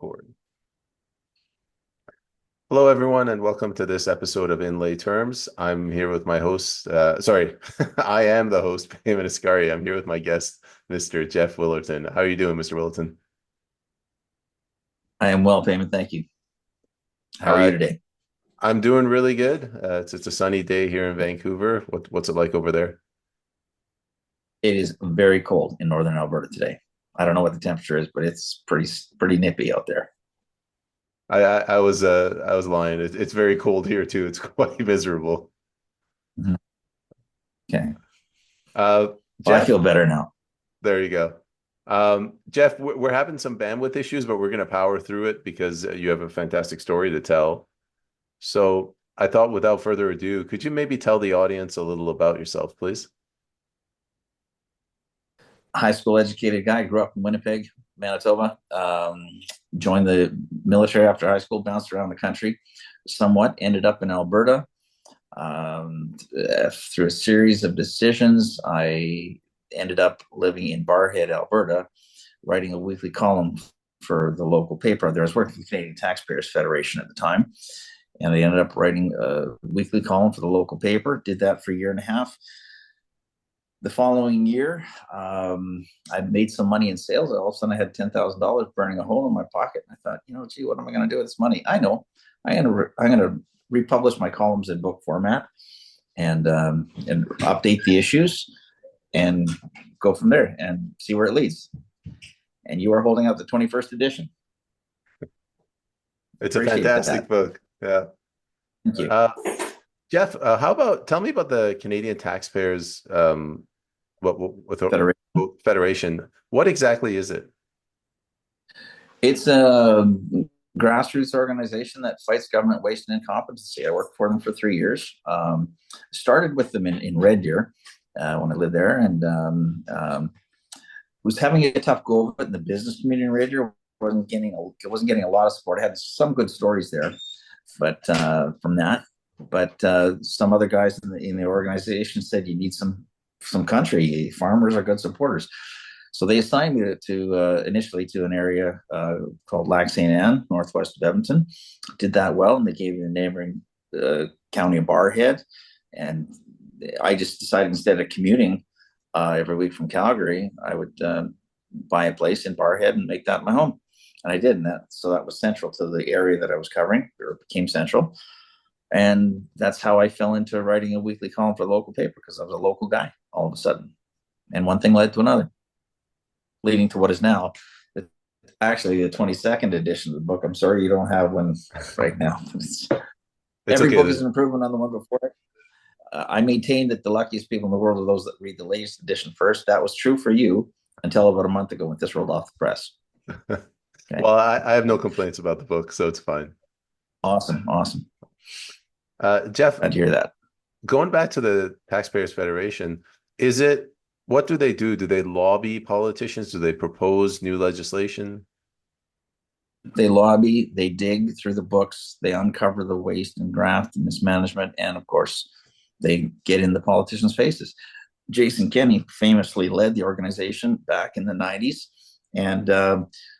Record. Hello, everyone, and welcome to this episode of In Lay Terms. I'm here with my host. I am the host, Payman Ascari. I'm here with my guest, Mr. Jeff Willerton. How are you doing, Mr. Willerton? I am well, Payman. Thank you. How are you Uh, today? I'm doing really good. It's a sunny day here in Vancouver. What's it like over there? It is very cold in northern Alberta today. I don't know what the temperature is, but it's pretty nippy out there. I was lying. It's very cold here too. It's quite miserable. Mhm. Okay. Uh, Well, I Jeff, feel better now. there you go. Jeff, we're having some bandwidth issues, but we're going to power through it because you have a fantastic story to tell. So I thought without further ado, could you maybe tell the audience a little about yourself, please? High school educated guy, grew up in Winnipeg, Manitoba. Joined the military after high school, bounced around the country somewhat, ended up in Alberta. Through a series of decisions, I ended up living in Barhead, Alberta, writing a weekly column for the local paper. There, I was working for the Canadian Taxpayers Federation at the time, and I ended up writing a weekly column for the local paper. Did that for a year and a half. The following year, I made some money in sales. All of a sudden, I had $10,000 burning a hole in my pocket. And I thought, gee, what am I going to do with this money? I know I'm going to republish my columns in book format and update the issues and go from there and see where it leads. And you are holding out the 21st edition. It's a Appreciate fantastic that. book. Yeah. Thank you. Uh, Jeff, tell me about the Canadian Taxpayers with Federation. Federation. What exactly is it? It's a grassroots organization that fights government waste and incompetency. I worked for them for 3 years. Started with them in Red Deer when I lived there, and was having a tough go of it in the business community in Red Deer. Wasn't getting a lot of support. I had some good stories there, but from that, but some other guys in the organization said you need some country. Farmers are good supporters. So they assigned me initially to an area called Lac St. Anne, northwest of Edmonton. Did that well, and they gave me the neighboring county of Barhead. And I just decided instead of commuting every week from Calgary, I would buy a place in Barhead and make that my home. And I did, so that was central to the area that I was covering, or became central. And that's how I fell into writing a weekly column for the local paper, because I was a local guy all of a sudden. And one thing led to another, leading to what is now actually the 22nd edition of the book. I'm sorry you don't have one right now. It's Every book okay. is an improvement on the one before it. I maintain that the luckiest people in the world are those that read the latest edition first. That was true for you until about a month ago when this rolled off the press. Okay. Well, I have no complaints about the book, so it's fine. Awesome. Awesome. Jeff, Glad to hear that. going back to the Taxpayers Federation, is it what do they do? Do they lobby politicians? Do they propose new legislation? They lobby, they dig through the books, they uncover the waste and graft and mismanagement, and of course, they get in the politicians' faces. Jason Kenney famously led the organization back in the 90s and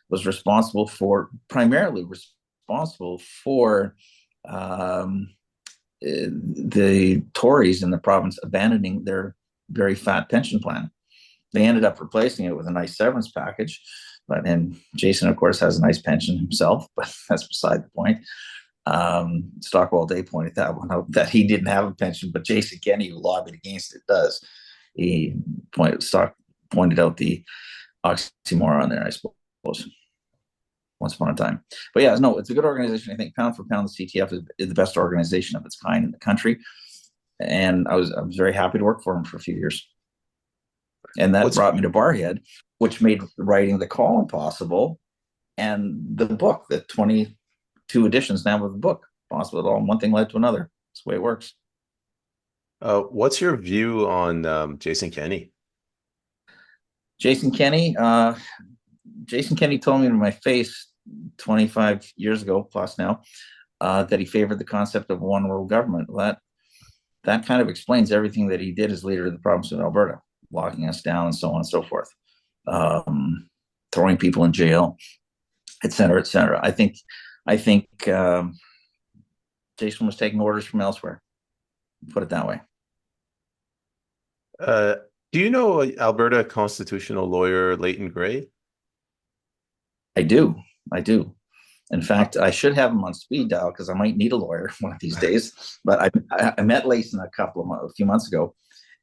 was primarily responsible for the Tories in the province abandoning their very fat pension plan. They ended up replacing it with a nice severance package. And Jason, of course, has a nice pension himself, but that's beside the point. Stockwell Day pointed that one out, that he didn't have a pension, but Jason Kenney, who lobbied against it, does. Pointed out the oxymoron there, I suppose, once upon a time. But yeah, no, it's a good organization. I think pound for pound, the CTF is the best organization of its kind in the country. And I was very happy to work for him for a few years. And that What's brought me to Barhead, which made writing the column possible, and the book, the 22 editions now of the book possible. It all one thing led to another. That's the way it works. what's your view on Jason Kenney? Jason Kenney, Jason Kenney told me to my face 25 years ago plus now that he favored the concept of one world government. That kind of explains everything that he did as leader of the province of Alberta, locking us down and so on and so forth, throwing people in jail. et cetera, et cetera. I think Jason was taking orders from elsewhere. Put it that way. Uh, do you know Alberta constitutional lawyer Leighton Gray? I do. I do. In fact, I should have him on speed dial because I might need a lawyer one of these days. But I met Layson a few months ago,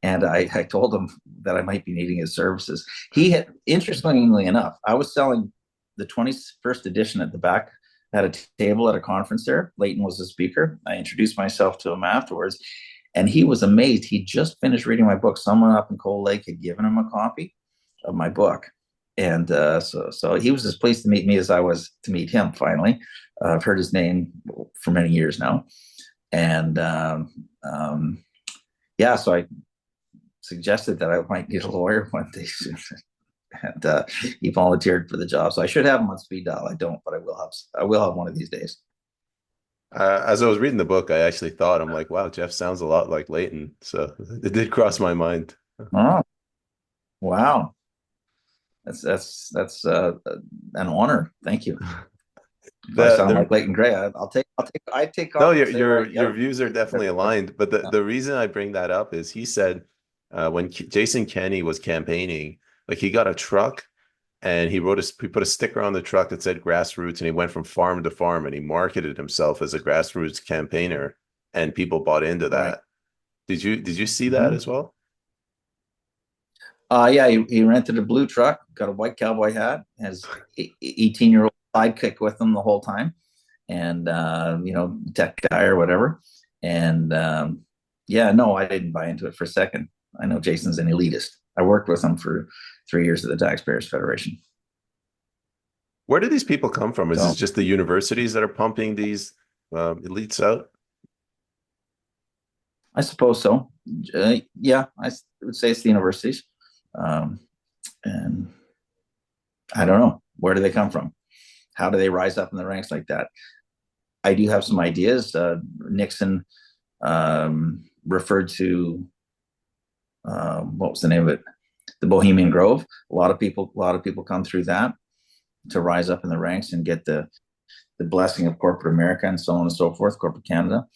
and I told him that I might be needing his services. He had, interestingly enough, I was selling the 21st edition at the back at a table at a conference there. Leighton was the speaker. I introduced myself to him afterwards, and he was amazed. He just finished reading my book. Someone up in Cold Lake had given him a copy of my book, and so he was as pleased to meet me as I was to meet him. Finally, I've heard his name for many years now, and yeah, so I suggested that I might need a lawyer one day soon, and he volunteered for the job. So I should have him on speed dial. I don't, but I will have one of these days. As I was reading the book, I actually thought, I'm like, wow, Jeff sounds a lot like Leighton. So it did cross my mind. Oh, wow. That's an honor. Thank you. If I sound The like Leighton Gray, I take No, compliments anywhere I can get your them. views are definitely aligned. But the reason I bring that up is he said when Jason Kenney was campaigning, like he got a truck and he put a sticker on the truck that said grassroots, and he went from farm to farm and he marketed himself as a grassroots campaigner, and people bought into Right. that. Did you see that Mm-hmm. as well? Yeah, he rented a blue truck, got a white cowboy hat, has 18-year-old sidekick with him the whole time, and tech guy or whatever. And yeah, no, I didn't buy into it for a second. I know Jason's an elitist. I worked with him for 3 years at the Taxpayers Federation. Where do these people come from? Is this So just the universities that are pumping these elites out? I suppose so. Yeah, I would say it's the universities. Um, and I don't know. Where do they come from? How do they rise up in the ranks like that? I do have some ideas. Nixon referred to what was the name of it? The Bohemian Grove. A lot of people come through that to rise up in the ranks and get the blessing of corporate America and so on and so forth, corporate Canada.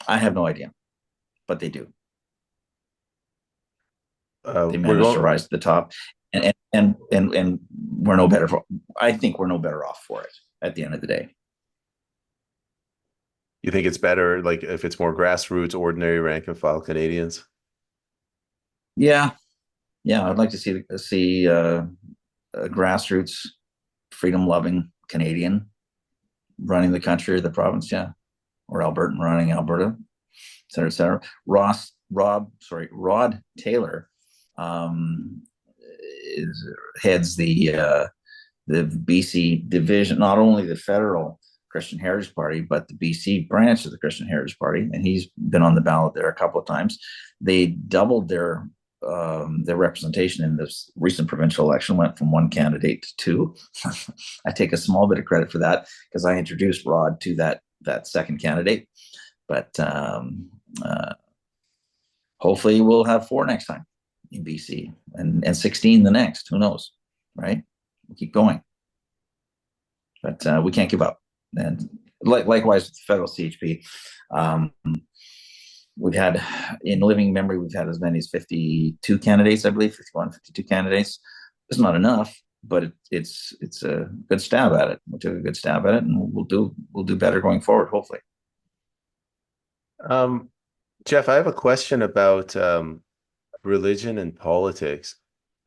I have no idea, but they do. They We're manage to going. rise to the top, and we're no better for. I think we're no better off for it at the end of the day. You think it's better, like if it's more grassroots, ordinary rank and file Canadians? Yeah, yeah. I'd like to see a grassroots, freedom loving Canadian running the country or the province. Yeah, or Albertan running Alberta, et cetera, et cetera. Rod Taylor um, heads the BC division, not only the federal Christian Heritage Party, but the BC branch of the Christian Heritage Party, and he's been on the ballot there a couple of times. They doubled their representation in this recent provincial election, went from one candidate to two. I take a small bit of credit for that because I introduced Rod to that second candidate. But hopefully we'll have four next time in BC and 16 the next. Who knows, right? We'll keep going, but we can't give up. And likewise with the federal CHP, um, we've had in living memory, we've had as many as 52 candidates, I believe, 51, 52 candidates. It's not enough, but it's a good stab at it. We took a good stab at it, and we'll do better going forward, hopefully. Um, Jeff, I have a question about religion and politics.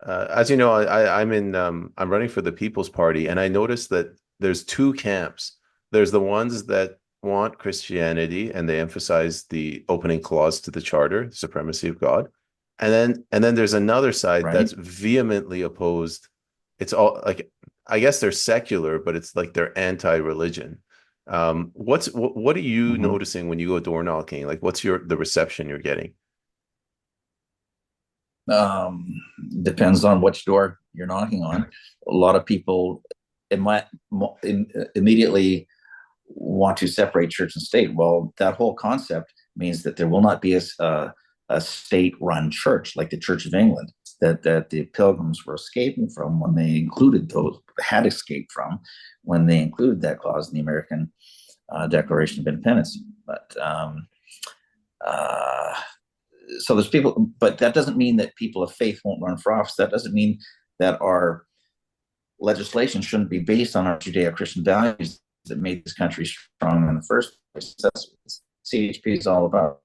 As you know, I'm running for the People's Party, and I noticed that there's two camps. There's the ones that want Christianity and they emphasize the opening clause to the charter, supremacy of God. And then there's another side Right. that's vehemently opposed. It's all like I guess they're secular, but it's like they're anti-religion. What are you Mm-hmm. noticing when you go door knocking? Like what's the reception you're getting? Um, Depends on which door you're knocking on. A lot of people it might immediately want to separate church and state. Well, that whole concept means that there will not be a state-run church like the Church of England. that the Pilgrims were escaping from when they included those had escaped from when they included that clause in the American Declaration of Independence. But uh, so there's people, but that doesn't mean that people of faith won't run for office. That doesn't mean that our legislation shouldn't be based on our Judeo-Christian values that made this country strong in the first place. That's what CHP is all about,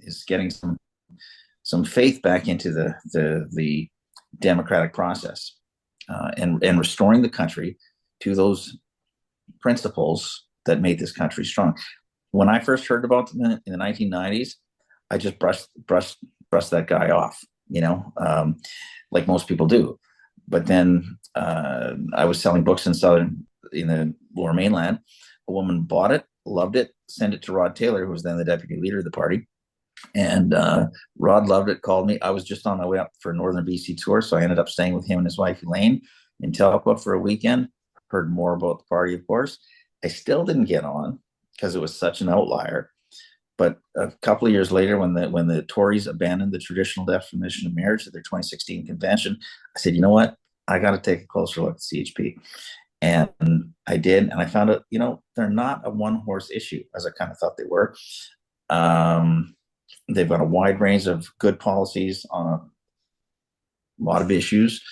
is getting some faith back into the democratic process, and restoring the country to those principles that made this country strong. When I first heard about them in the 1990s, I just brushed that guy off, like most people do. But then I was selling books in the Lower Mainland. A woman bought it, loved it, sent it to Rod Taylor, who was then the deputy leader of the party. And Rod loved it, called me. I was just on my way up for a Northern BC tour, so I ended up staying with him and his wife Elaine in Telkwa for a weekend. Heard more about the party, of course. I still didn't get on because it was such an outlier. But a couple of years later, when the Tories abandoned the traditional definition of marriage at their 2016 convention, I said, you know what? I got to take a closer look at CHP. And I did. And I found out, they're not a one-horse issue, as I kind of thought they were. They've got a wide range of good policies on a lot of issues.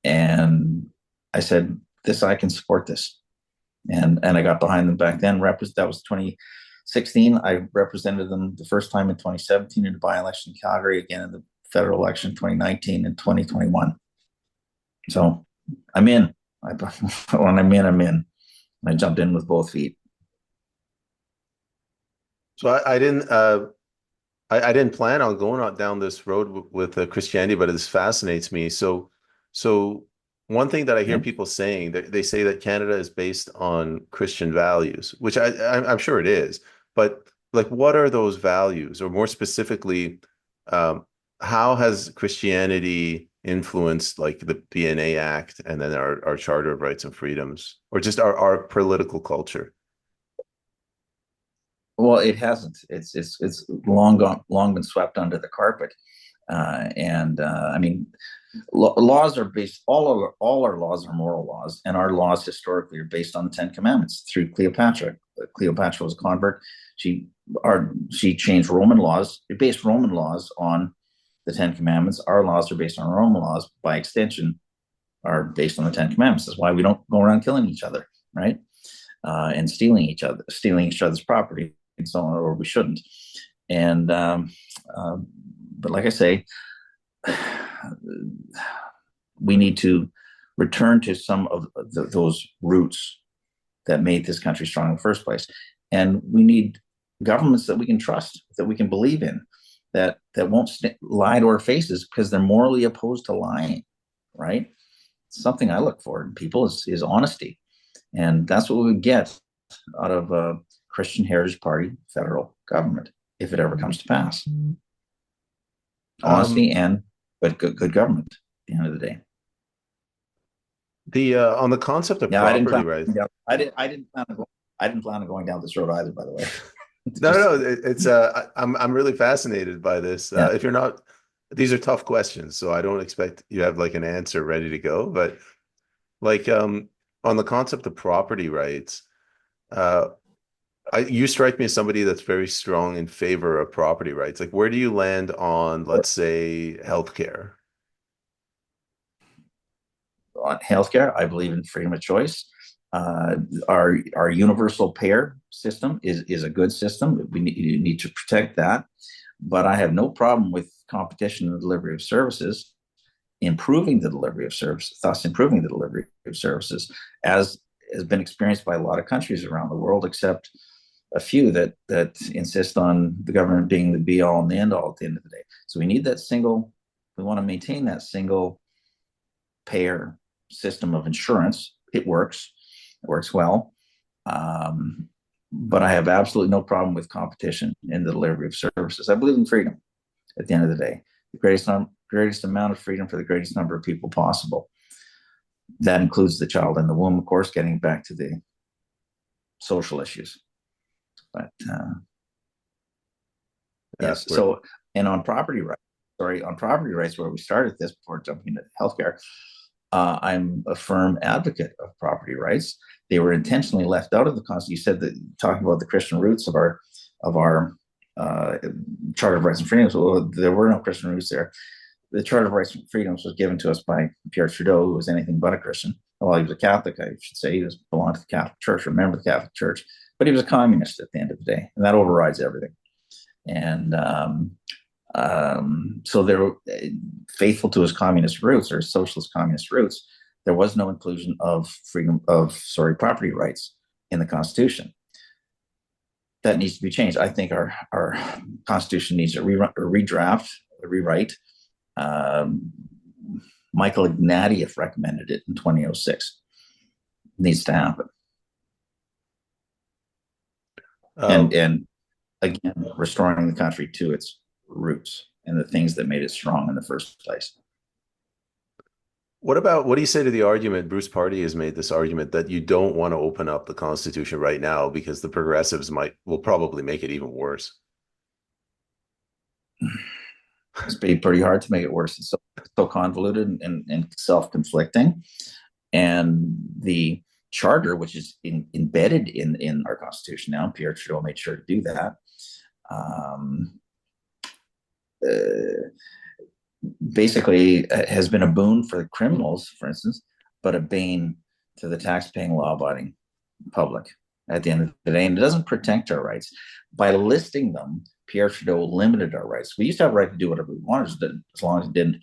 And I said, I can support this. And I got behind them back then. That was 2016. I represented them the first time in 2017 in the by-election in Calgary, again in the federal election 2019 and 2021. So I'm in. When I'm in, I'm in. I jumped in with both feet. So I didn't plan on going down this road with Christianity, but this fascinates me. So one thing that I hear people saying, that they say that Canada is based on Christian values, which I'm sure it is. But like, what are those values, or more specifically, how has Christianity influenced like the BNA Act and then our Charter of Rights and Freedoms, or just our political culture? Well, it hasn't. It's long been swept under the carpet. I mean, laws are based. All our laws are moral laws, and our laws historically are based on the Ten Commandments through Cleopatra. Cleopatra was a convert. She changed Roman laws. It based Roman laws on the Ten Commandments. Our laws are based on Roman laws. By extension, are based on the Ten Commandments. That's why we don't go around killing each other, right? And stealing each other's property, and so on, or we shouldn't. And but like I say, we need to return to some of those roots that made this country strong in the first place. And we need governments that we can trust, that we can believe in, that won't lie to our faces because they're morally opposed to lying, right? Something I look for in people is honesty. And that's what we would get out of a Christian Heritage Party federal government, if it ever comes to pass. Honesty but good government at the end of the day. The on the concept of property rights. I didn't plan on going down this road either, by the way. No, it's I'm really fascinated by this. Yeah. If you're not, these are tough questions, so I don't expect you have like an answer ready to go. But like on the concept of property rights, you strike me as somebody that's very strong in favor of property rights. Like, where do you land on, let's say, healthcare? On healthcare, I believe in freedom of choice. Our universal payer system is a good system. You need to protect that. But I have no problem with competition in the delivery of services, improving the delivery of services, thus improving the delivery of services, as has been experienced by a lot of countries around the world, except a few that insist on the government being the be all and the end all at the end of the day. So we need we want to maintain that single payer system of insurance. It works well. But I have absolutely no problem with competition in the delivery of services. I believe in freedom at the end of the day. The greatest amount of freedom for the greatest number of people possible. That includes the child in the womb, of course, getting back to the social issues. But yes, so, and on property rights. sorry, on property rights, where we started this before jumping into healthcare, I'm a firm advocate of property rights. They were intentionally left out of the Constitution. You said that talking about the Christian roots of our Charter of Rights and Freedoms. Well, there were no Christian roots there. The Charter of Rights and Freedoms was given to us by Pierre Trudeau, who was anything but a Christian. Well, he was a Catholic, I should say. He belonged to the Catholic Church, remember the Catholic Church, but he was a communist at the end of the day, and that overrides everything. And so they were faithful to his communist roots or socialist communist roots. There was no inclusion of property rights in the Constitution. That needs to be changed. I think our Constitution needs a redraft, a rewrite. Michael Ignatieff recommended it in 2006. It needs to happen. And again, restoring the country to its roots and the things that made it strong in the first place. What do you say to the argument, Bruce Party has made this argument that you don't want to open up the Constitution right now because the progressives will probably make it even worse? It's pretty hard to make it worse. It's so convoluted and self-conflicting. And the charter, which is embedded in our Constitution now, Pierre Trudeau made sure to do that, basically has been a boon for the criminals, for instance, but a bane to the tax-paying, law-abiding public at the end of the day. And it doesn't protect our rights. By listing them, Pierre Trudeau limited our rights. We used to have a right to do whatever we wanted, as long as it didn't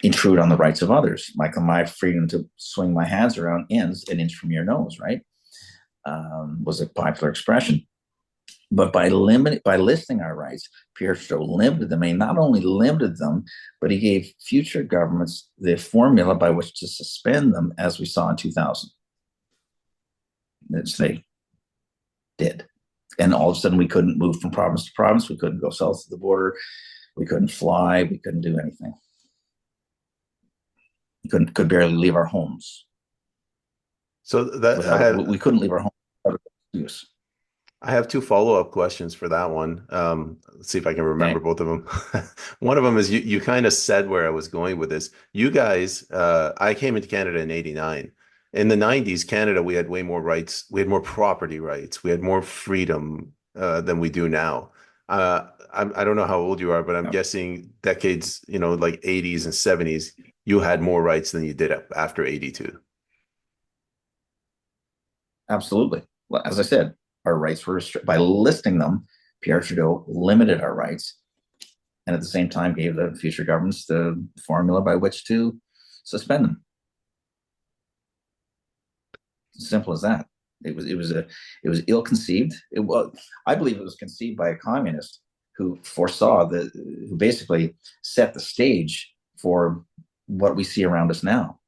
intrude on the rights of others. Like my freedom to swing my hands around ends an inch from your nose, right? Was a popular expression. But by listing our rights, Pierre Trudeau limited them. He not only limited them, but he gave future governments the formula by which to suspend them, as we saw in 2000. Which they did. And all of a sudden, we couldn't move from province to province. We couldn't go south of the border. We couldn't fly. We couldn't do anything. We could barely leave our homes. So we couldn't leave our homes without excuse. I have two follow-up questions for that one. Let's see if I can remember both of them. One of them is you kind of said where I was going with this. You guys, I came into Canada in '89. In the '90s, Canada, we had way more rights. We had more property rights. We had more freedom than we do now. I don't know how old you are, but I'm guessing decades, like '80s and '70s, you had more rights than you did after '82. Absolutely. Well, as I said, our rights were restricted. By listing them, Pierre Trudeau limited our rights, and at the same time gave the future governments the formula by which to suspend them. Simple as that. It was ill-conceived. I believe it was conceived by a communist who who basically set the stage for what we see around us now,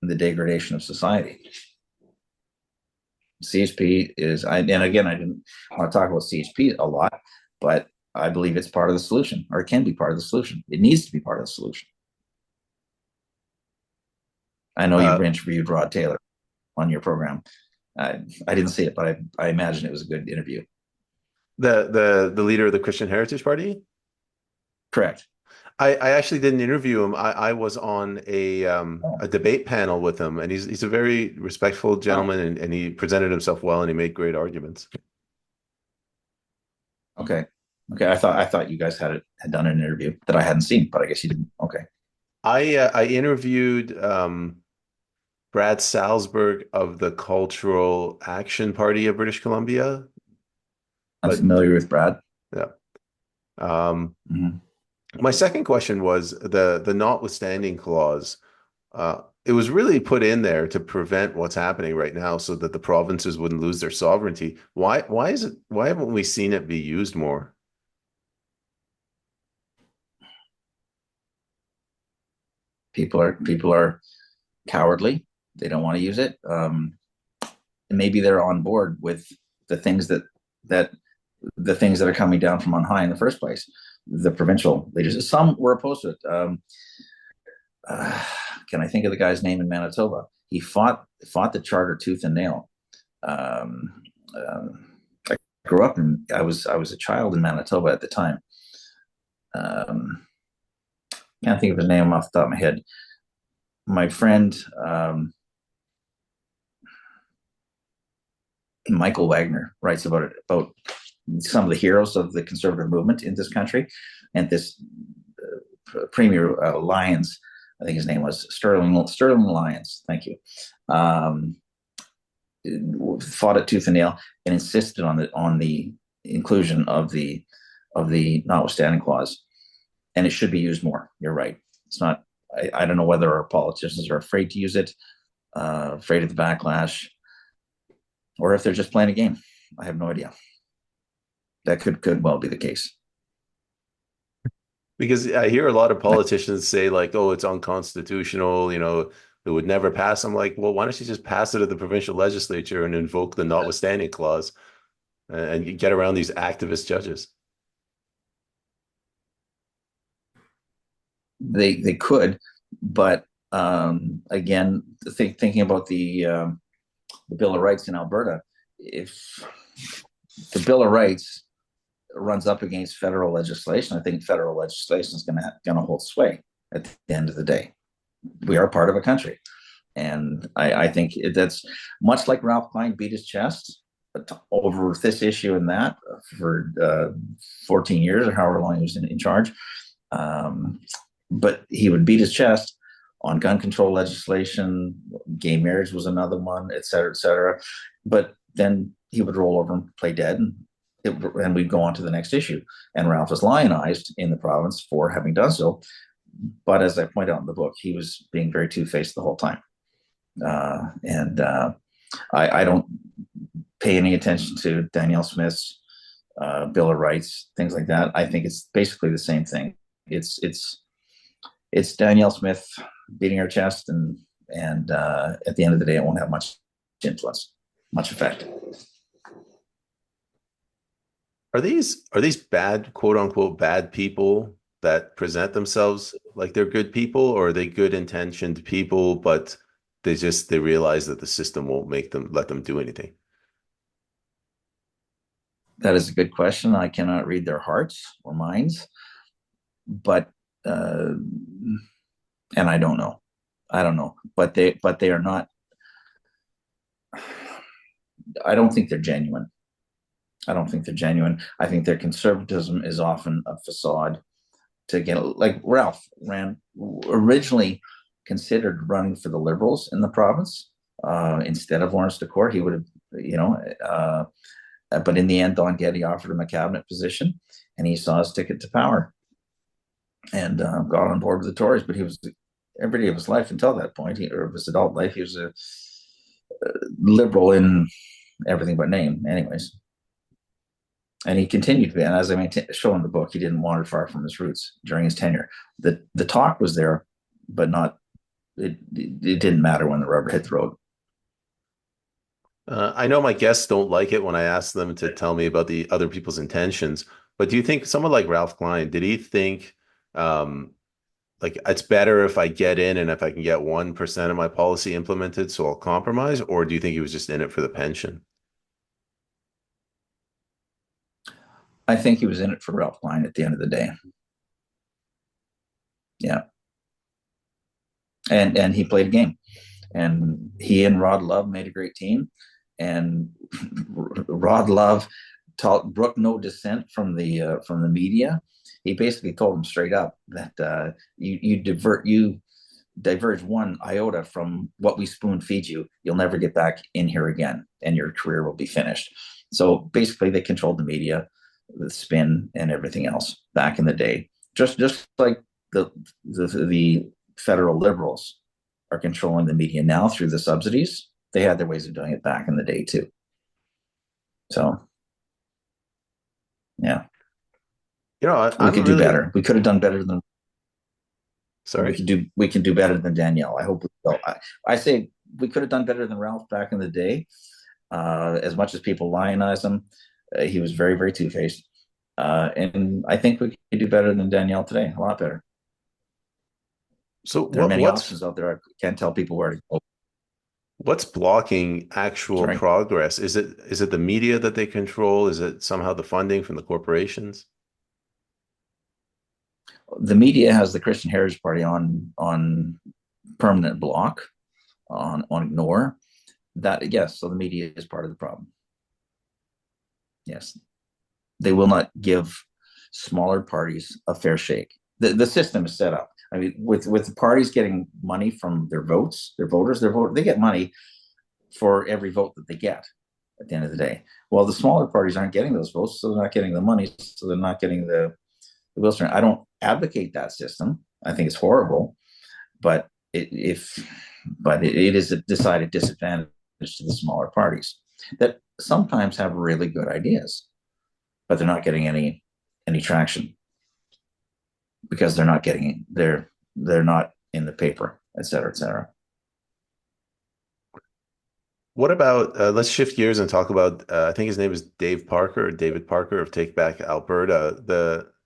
the degradation of society. CHP is, and again, I didn't want to talk about CHP a lot, but I believe it's part of the solution, or it can be part of the solution. It needs to be part of the solution. I know you've interviewed Rod Taylor on your program. I didn't see it, but I imagine it was a good interview. The leader of the Christian Heritage Party? Correct. I actually didn't interview him. I was on a debate panel with him, and he's a very respectful gentleman, and he presented himself well, and he made great arguments. Okay. I thought you guys had done an interview that I hadn't seen, but I guess you didn't. Okay. I interviewed Brad Salzberg of the Cultural Action Party of British Columbia. I'm familiar with Brad. Yeah. My second question was the notwithstanding clause. It was really put in there to prevent what's happening right now, so that the provinces wouldn't lose their sovereignty. Why haven't we seen it be used more? People are cowardly. They don't want to use it. And maybe they're on board with the things that are coming down from on high in the first place. The provincial leaders. Some were opposed to it. Can I think of the guy's name in Manitoba? He fought the charter tooth and nail. I grew up I was a child in Manitoba at the time. can't think of his name off the top of my head. My friend Michael Wagner writes about it, about some of the heroes of the conservative movement in this country, and this Premier Lyons, I think his name was Sterling Lyons. Thank you. Fought it tooth and nail and insisted on the inclusion of the notwithstanding clause, and it should be used more. You're right. It's not. I don't know whether our politicians are afraid to use it, afraid of the backlash, or if they're just playing a game. I have no idea. That could well be the case. Because I hear a lot of politicians say like, "Oh, it's unconstitutional," it would never pass. I'm like, well, why don't you just pass it at the provincial legislature and invoke the notwithstanding clause and get around these activist judges? They could, but again, thinking about the Bill of Rights in Alberta, if the Bill of Rights runs up against federal legislation, I think federal legislation is going to hold sway at the end of the day. We are part of a country, and I think that's much like Ralph Klein beat his chest over this issue and that for 14 years or however long he was in charge. But he would beat his chest on gun control legislation, gay marriage was another one, et cetera, et cetera. But then he would roll over and play dead, and we'd go on to the next issue. And Ralph was lionized in the province for having done so. But as I point out in the book, he was being very two-faced the whole time. I don't pay any attention to Danielle Smith's Bill of Rights, things like that. I think it's basically the same thing. It's Danielle Smith beating her chest, and at the end of the day, it won't have much influence, much effect. Are these bad, quote unquote, bad people that present themselves like they're good people, or are they good intentioned people, but they realize that the system won't let them do anything? That is a good question. I cannot read their hearts or minds, but and I don't know. But they are not. I don't think they're genuine. I think their conservatism is often a facade to get, like Ralph ran originally considered running for the Liberals in the province instead of Lawrence Decore. He would have, but in the end, Don Getty offered him a cabinet position, and he saw his ticket to power and got on board with the Tories. But he was every day of his life until that point, or of his adult life, he was a Liberal in everything but name, anyways. And he continued to be, and as I show in the book, he didn't wander far from his roots during his tenure. The talk was there, but not. It didn't matter when the rubber hit the road. I know my guests don't like it when I ask them to tell me about the other people's intentions, but do you think someone like Ralph Klein, did he think like it's better if I get in and if I can get 1% of my policy implemented, so I'll compromise? Or do you think he was just in it for the pension? I think he was in it for Ralph Klein at the end of the day. Yeah. And he played a game. And he and Rod Love made a great team. And Rod Love brook no dissent from the media. He basically told him straight up that you diverge one iota from what we spoon feed you, you'll never get back in here again, and your career will be finished. So basically, they controlled the media, the spin, and everything else back in the day. Just like the federal Liberals are controlling the media now through the subsidies. They had their ways of doing it back in the day too. So, yeah, we could do better. We could have done better than. Sorry, we can do better than Danielle. I hope we will. I say we could have done better than Ralph back in the day. As much as people lionize him, he was very, very two-faced. And I think we could do better than Danielle today. A lot better. So there are many options out there. I can't tell people where to go. What's blocking actual progress? Is it the media that they control? Is it somehow the funding from the corporations? The media has the Christian Heritage Party on permanent block, on ignore. That, yes, so the media is part of the problem. Yes, they will not give smaller parties a fair shake. The system is set up. I mean, with the parties getting money from their votes, their voters, they get money for every vote that they get at the end of the day. Well, the smaller parties aren't getting those votes, so they're not getting the money, so they're not getting the wheel turn. I don't advocate that system. I think it's horrible, but it is a decided disadvantage to the smaller parties that sometimes have really good ideas, but they're not getting any traction because they're not in the paper, et cetera, et cetera. What about let's shift gears and talk about I think his name is Dave Parker or David Parker of Take Back Alberta.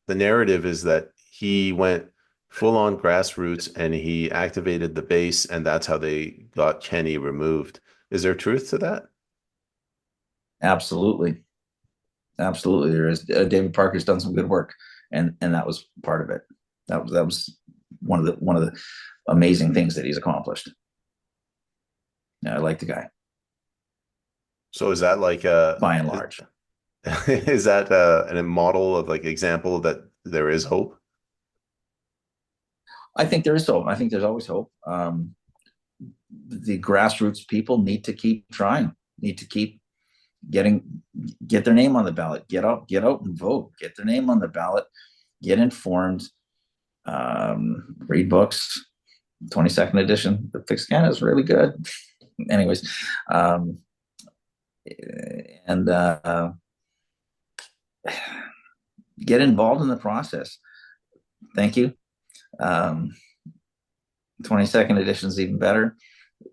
The narrative is that he went full on grassroots and he activated the base, and that's how they got Kenny removed. Is there truth to that? Absolutely, absolutely. There is. David Parker's done some good work, and that was part of it. That was one of the amazing things that he's accomplished. Yeah, I like the guy So is that like by and large. is that a model of like example that there is hope? I think there is hope. I think there's always hope. The grassroots people need to keep trying. Need to keep get their name on the ballot. Get out and vote. Get their name on the ballot. Get informed. Read books. 22nd edition. The Fix Canada is really good. Anyways, and get involved in the process. Thank you. 22nd edition is even better,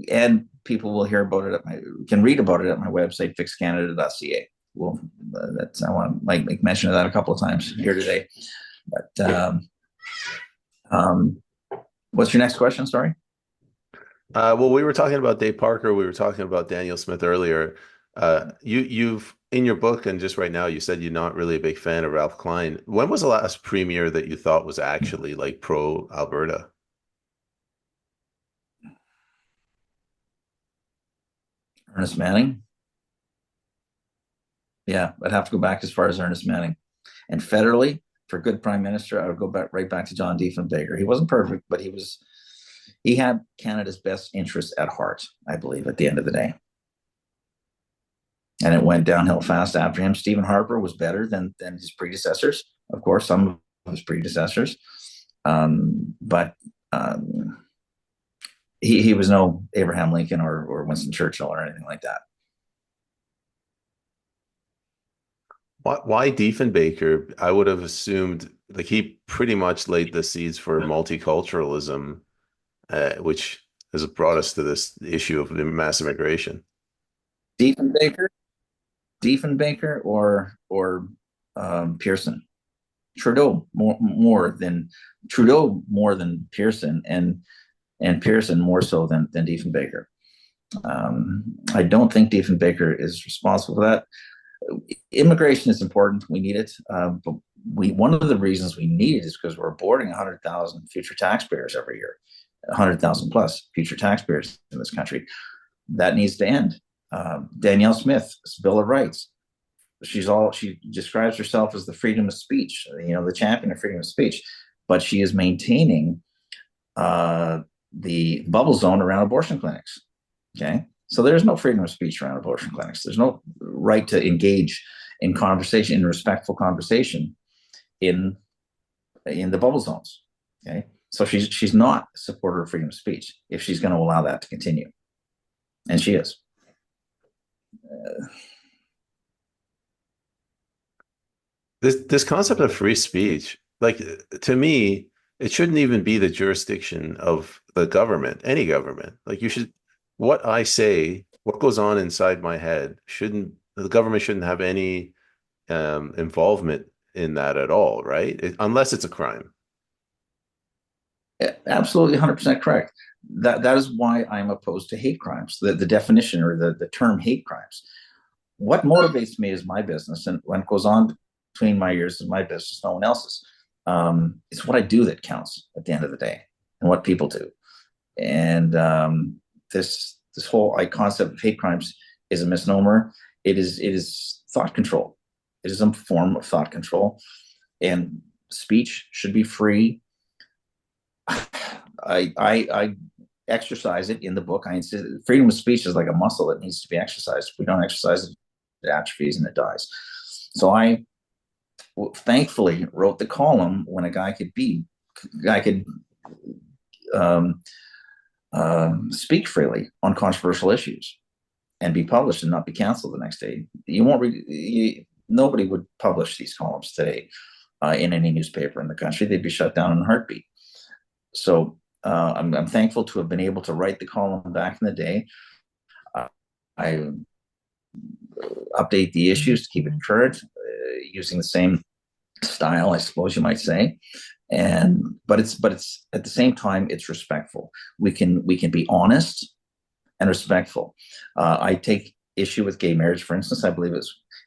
and people will hear about it can read about it at my website, fixcanada.ca. Well, I want to make mention of that a couple of times here today. But what's your next question? Sorry. Well, we were talking about Dave Parker. We were talking about Daniel Smith earlier. You've in your book and just right now, you said you're not really a big fan of Ralph Klein. When was the last premier that you thought was actually like pro Alberta? Ernest Manning. Yeah, I'd have to go back as far as Ernest Manning. And federally, for good prime minister, I would go right back to John Diefenbaker. He wasn't perfect, but he had Canada's best interests at heart, I believe, at the end of the day. And it went downhill fast after him. Stephen Harper was better than his predecessors, of course, some of his predecessors. But he was no Abraham Lincoln or Winston Churchill or anything like that. Why Diefenbaker? I would have assumed like he pretty much laid the seeds for multiculturalism, which has brought us to this issue of mass immigration. Diefenbaker, or Pearson. Trudeau more than Pearson, and Pearson more so than Diefenbaker. I don't think Diefenbaker is responsible for that. Immigration is important. We need it. But one of the reasons we need it is because we're boarding 100,000 future taxpayers every year, 100,000 plus future taxpayers in this country. That needs to end. Danielle Smith's Bill of Rights. She describes herself as the freedom of speech, the champion of freedom of speech, but she is maintaining the bubble zone around abortion clinics. Okay. So there's no freedom of speech around abortion clinics. There's no right to engage in conversation, in respectful conversation in the bubble zones. Okay. So she's not a supporter of freedom of speech if she's going to allow that to continue. And she is. This concept of free speech, like to me, it shouldn't even be the jurisdiction of the government, any government. Like what I say, what goes on inside my head, the government shouldn't have any involvement in that at all, right? Unless it's a crime. Absolutely 100% correct. That is why I'm opposed to hate crimes, the definition or the term hate crimes. What motivates me is my business, and when it goes on between my ears is my business, no one else's. It's what I do that counts at the end of the day, and what people do. And this whole concept of hate crimes is a misnomer. It is thought control. It is a form of thought control, and speech should be free. I exercise it in the book. I insist freedom of speech is like a muscle that needs to be exercised. If we don't exercise it, it atrophies and it dies. So I thankfully wrote the column when a guy could um, speak freely on controversial issues and be published and not be canceled the next day. You won't nobody would publish these columns today in any newspaper in the country. They'd be shut down in a heartbeat. So I'm thankful to have been able to write the column back in the day. I update the issues to keep it current, using the same style, I suppose you might say. But it's at the same time, it's respectful. We can be honest and respectful. I take issue with gay marriage, for instance. I believe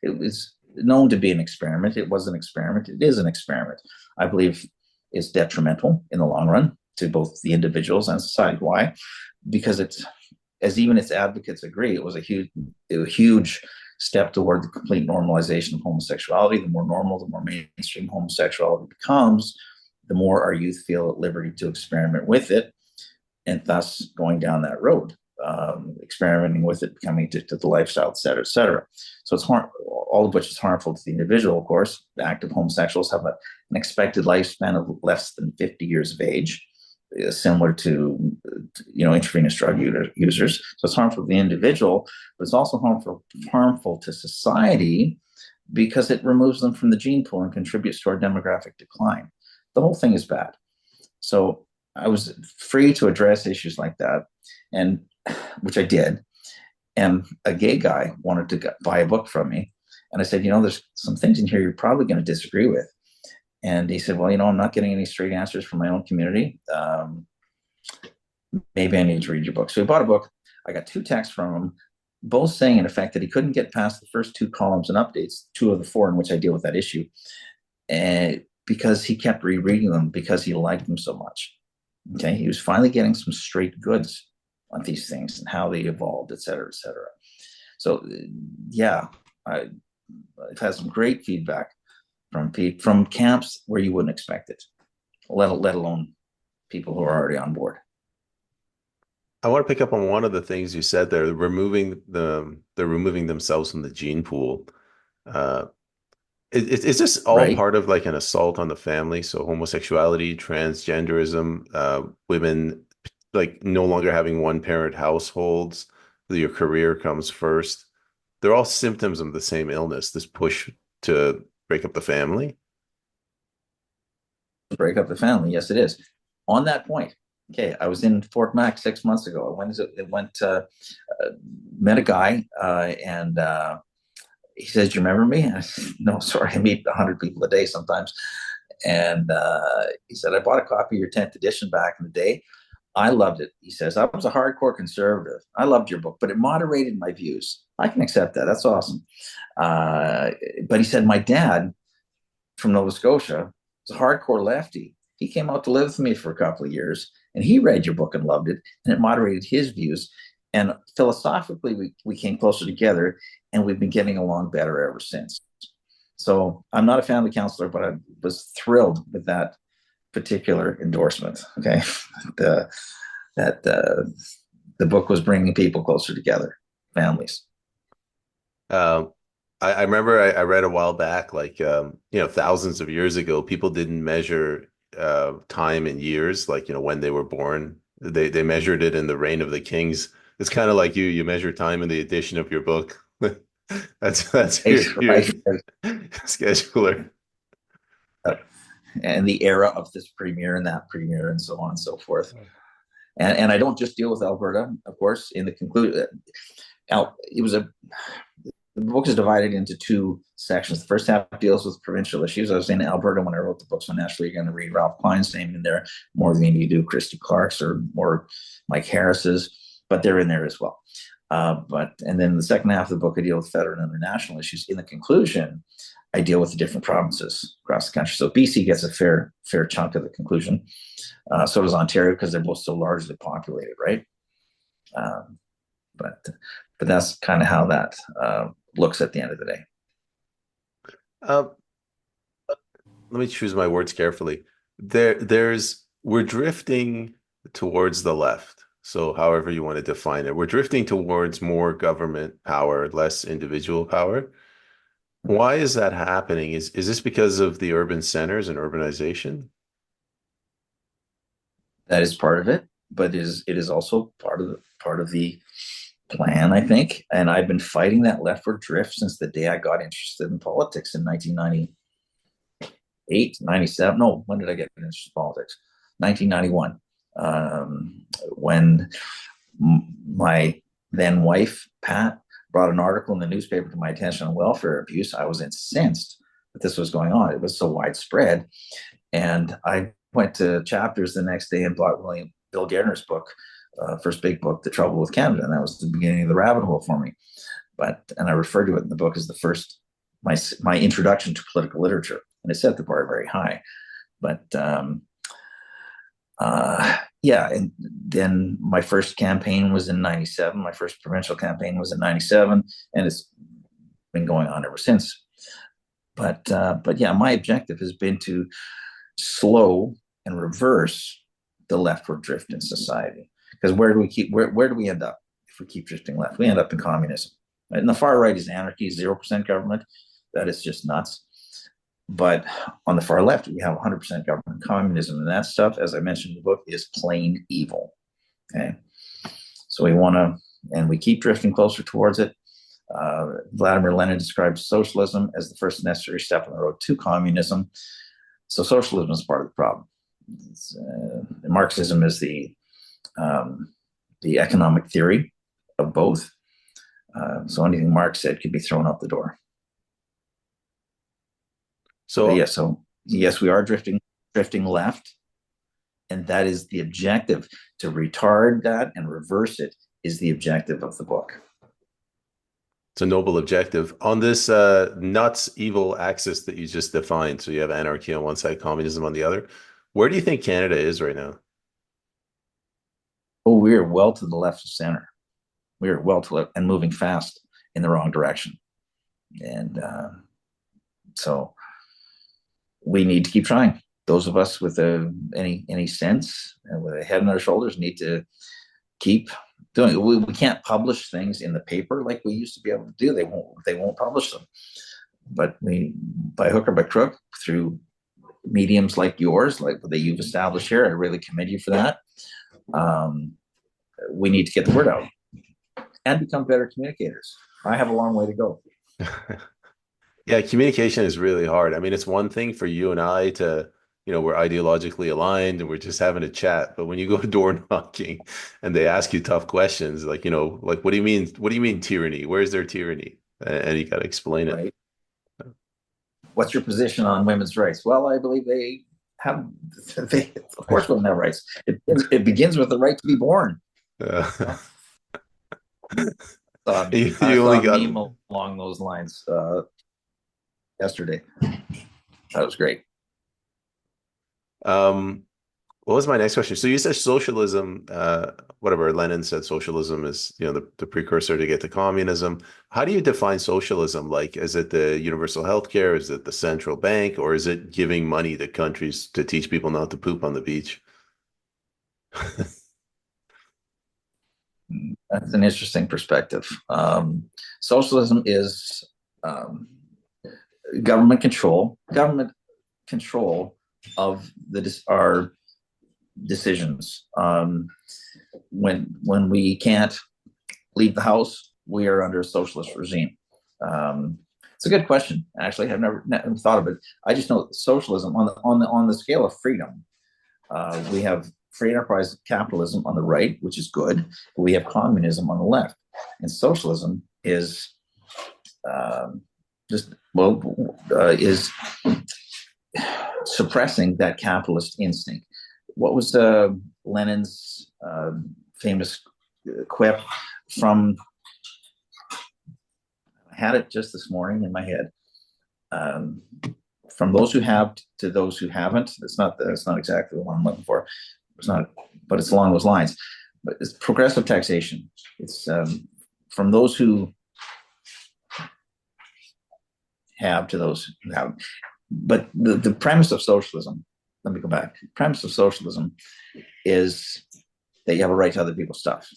it was known to be an experiment. It was an experiment. It is an experiment. I believe it's detrimental in the long run to both the individuals and society. Why? Because as even its advocates agree, it was a huge step toward the complete normalization of homosexuality. The more normal, the more mainstream homosexuality becomes, the more our youth feel at liberty to experiment with it, and thus going down that road, experimenting with it, becoming addicted to the lifestyle, et cetera, et cetera. So it's all of which is harmful to the individual, of course. The active homosexuals have an expected lifespan of less than 50 years of age, similar to intravenous drug users. So it's harmful to the individual, but it's also harmful to society because it removes them from the gene pool and contributes to our demographic decline. The whole thing is bad. So I was free to address issues like that, and which I did. And a gay guy wanted to buy a book from me. And I said, there's some things in here you're probably going to disagree with. And he said, well, I'm not getting any straight answers from my own community. Maybe I need to read your book. So he bought a book. I got 2 texts from him, both saying, in effect, that he couldn't get past the first 2 columns and updates, 2 of the 4 in which I deal with that issue, and because he kept rereading them because he liked them so much. Okay, he was finally getting some straight goods on these things and how they evolved, et cetera, et cetera. So, yeah, I've had some great feedback from camps where you wouldn't expect it, let alone people who are already on board. I want to pick up on one of the things you said there, they're removing themselves from the gene pool. Is this all Right. part of like an assault on the family? So homosexuality, transgenderism, women like no longer having one parent households, your career comes first. They're all symptoms of the same illness, this push to break up the family. Break up the family. Yes, it is. On that point, okay, I was in Fort Mac 6 months ago. Met a guy, and he says, "Do you remember me?" And I said, "No, sorry, I meet 100 people a day sometimes." And he said, "I bought a copy of your 10th edition back in the day. I loved it." He says, "I was a hardcore conservative. I loved your book, but it moderated my views. I can accept that. That's awesome." But he said, "My dad from Nova Scotia was a hardcore lefty. He came out to live with me for a couple of years, and he read your book and loved it, and it moderated his views. And philosophically, we came closer together, and we've been getting along better ever since." So I'm not a family counselor, but I was thrilled with that particular endorsement. Okay, that the book was bringing people closer together, families. Um, I remember I read a while back, like thousands of years ago, people didn't measure time in years, like when they were born. They measured it in the reign of the kings. It's kind of like you measure time in the edition of your book. That's Right, your right, right. scheduler. And the era of this premiere and that premiere and so on and so forth. And I don't just deal with Alberta, of course. In the conclusion, it was the book is divided into 2 sections. The first half deals with provincial issues. I was in Alberta when I wrote the book, so naturally you're going to read Ralph Klein's name in there more than you do Christy Clark's or Mike Harris's, but they're in there as well. And then the second half of the book, I deal with federal and international issues. In the conclusion, I deal with the different provinces across the country. So BC gets a fair chunk of the conclusion. So does Ontario, because they're both so largely populated, right? Um, but but that's kind of how that looks at the end of the day. Uh, Let me choose my words carefully. We're drifting towards the left. So however you want to define it, we're drifting towards more government power, less individual power. Why is that happening? Is this because of the urban centers and urbanization? That is part of it, but it is also part of the plan, I think. And I've been fighting that leftward drift since the day I got interested in politics in 1998, 97. No, when did I get interested in politics? 1991. When my then wife, Pat, brought an article in the newspaper to my attention on welfare abuse, I was incensed that this was going on. It was so widespread. And I went to Chapters the next day and bought Bill Gardner's book, first big book, The Trouble with Canada. And that was the beginning of the rabbit hole for me. And I refer to it in the book as the first, my introduction to political literature. And it set the bar very high. But yeah, and then my first campaign was in 97. My first provincial campaign was in 97, and it's been going on ever since. But yeah, my objective has been to slow and reverse the leftward drift in society. Because where do we end up if we keep drifting left? We end up in communism. Right? And the far right is anarchy, 0% government. That is just nuts. But on the far left, we have 100% government communism, and that stuff, as I mentioned in the book, is plain evil. Okay, so we want to, and we keep drifting closer towards it. Vladimir Lenin describes socialism as the first necessary step on the road to communism. So socialism is part of the problem. Marxism is the economic theory of both. So anything Marx said could be thrown out the door. So Yes, we are drifting left, and that is the objective. To retard that and reverse it is the objective of the book. it's a noble objective. On this nuts evil axis that you just defined, so you have anarchy on one side, communism on the other. Where do you think Canada is right now? Oh, we are well to the left of center. We are well to left and moving fast in the wrong direction. And so we need to keep trying. Those of us with any sense and with a head on our shoulders need to keep doing it. We can't publish things in the paper like we used to be able to do. They won't publish them. But we, by hook or by crook, through mediums like yours, like that you've established here, I really commend you for that. We need to get the word out and become better communicators. I have a long way to go. Yeah, communication is really hard. I mean, it's one thing for you and I to, we're ideologically aligned and we're just having a chat. But when you go door knocking and they ask you tough questions, like, like, what do you mean? What do you mean tyranny? Where's their tyranny? And you got to explain it. Right. What's your position on women's rights? Well, I believe of course, women have rights. It begins with the right to be born. You only saw a got meme along those lines yesterday. That was great. What was my next question? So you said socialism, whatever Lenin said, socialism is, the precursor to get to communism. How do you define socialism? Like, is it the universal healthcare? Is it the central bank? Or is it giving money to countries to teach people not to poop on the beach? That's an interesting perspective. Socialism is government control of our decisions. When we can't leave the house, we are under a socialist regime. It's a good question. Actually, I've never thought of it. I just know that socialism on the scale of freedom, we have free enterprise capitalism on the right, which is good. But we have communism on the left, and socialism is is suppressing that capitalist instinct. What was Lenin's famous quip from? I had it just this morning in my head. Um, from those who have to those who haven't. That's not exactly the one I'm looking for. It's not, but it's along those lines. But it's progressive taxation. It's from those who have to those who haven't. But the premise of socialism, let me go back. The premise of socialism is that you have a right to other people's stuff.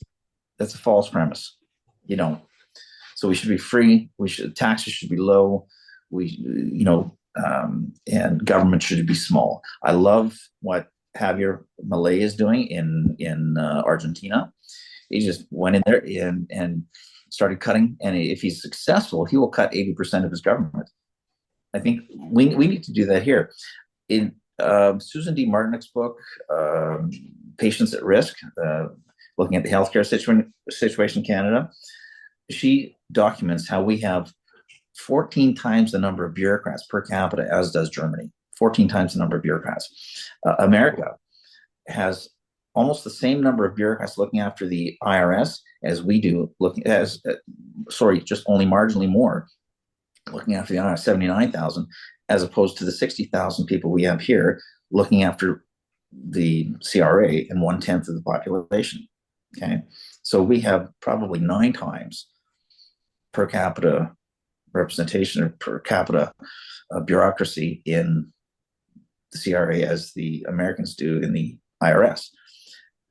That's a false premise. You don't. So we should be free. Taxes should be low. And government should be small. I love what Javier Milei is doing in Argentina. He just went in there and started cutting. And if he's successful, he will cut 80% of his government. I think we need to do that here. In Susan D. Martinick's book, Patients at Risk, looking at the healthcare situation in Canada, she documents how we have 14 times the number of bureaucrats per capita as does Germany. 14 times the number of bureaucrats. America has almost the same number of bureaucrats looking after the IRS as we do, just only marginally more looking after the IRS, 79,000, as opposed to the 60,000 people we have here looking after the CRA and 1/10 of the population. Okay. So we have probably 9 times per capita representation or per capita bureaucracy in the CRA as the Americans do in the IRS.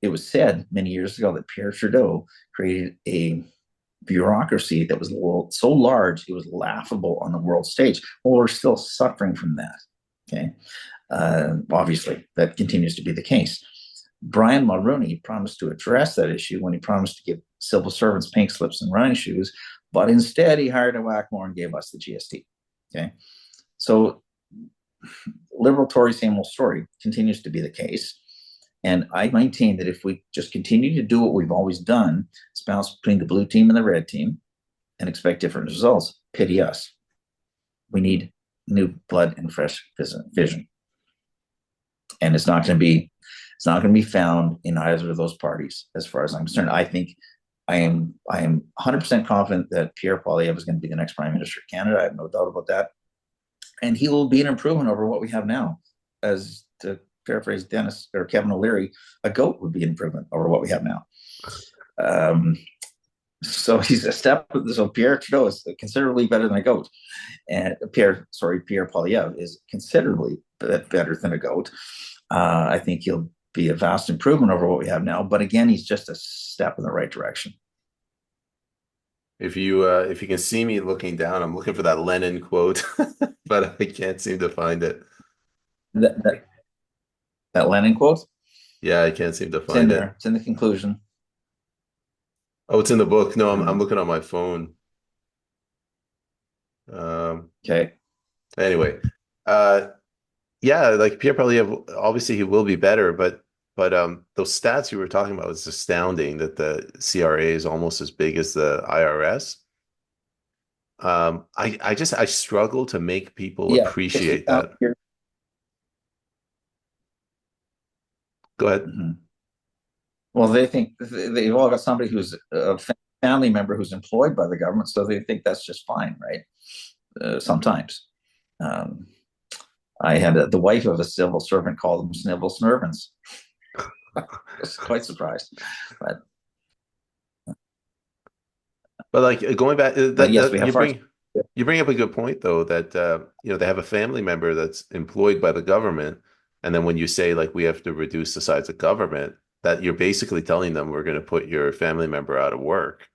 It was said many years ago that Pierre Trudeau created a bureaucracy that was so large it was laughable on the world stage. Well, we're still suffering from that. Okay, obviously that continues to be the case. Brian Mulroney promised to address that issue when he promised to give civil servants pink slips and running shoes, but instead he hired a whack-more and gave us the GST. Okay, so liberal Tory same old story continues to be the case. And I maintain that if we just continue to do what we've always done, it's balance between the blue team and the red team, and expect different results, pity us. We need new blood and fresh vision. And it's not going to be found in either of those parties, as far as I'm concerned. I think I am 100% confident that Pierre Poilievre is going to be the next Prime Minister of Canada. I have no doubt about that. And he will be an improvement over what we have now. As to paraphrase Dennis or Kevin O'Leary, a goat would be an improvement over what we have now. So he's a step. So Pierre Trudeau is considerably better than a goat, and Pierre Poilievre is considerably better than a goat. I think he'll be a vast improvement over what we have now. But again, he's just a step in the right direction. If you can see me looking down, I'm looking for that Lenin quote, but I can't seem to find it. That Lenin quote? Yeah, I can't seem to It's in find there. it. It's in the conclusion. Oh, it's in the book. No, I'm looking on my phone. Okay. Anyway, yeah, like Pierre Poilievre, obviously he will be better, but those stats you were talking about is astounding that the CRA is almost as big as the IRS. I struggle to make people Yeah. appreciate that. Go ahead. Mm-hmm. Well, they think they've all got somebody who's a family member who's employed by the government, so they think that's just fine, right? Sometimes. I had the wife of a civil servant call them snivel snervins. I was quite surprised. But like going back, yes, we have you bring up a good point though, that they have a family member that's employed by the government, and then when you say like we have to reduce the size of government, that you're basically telling them we're going to put your family member out of work.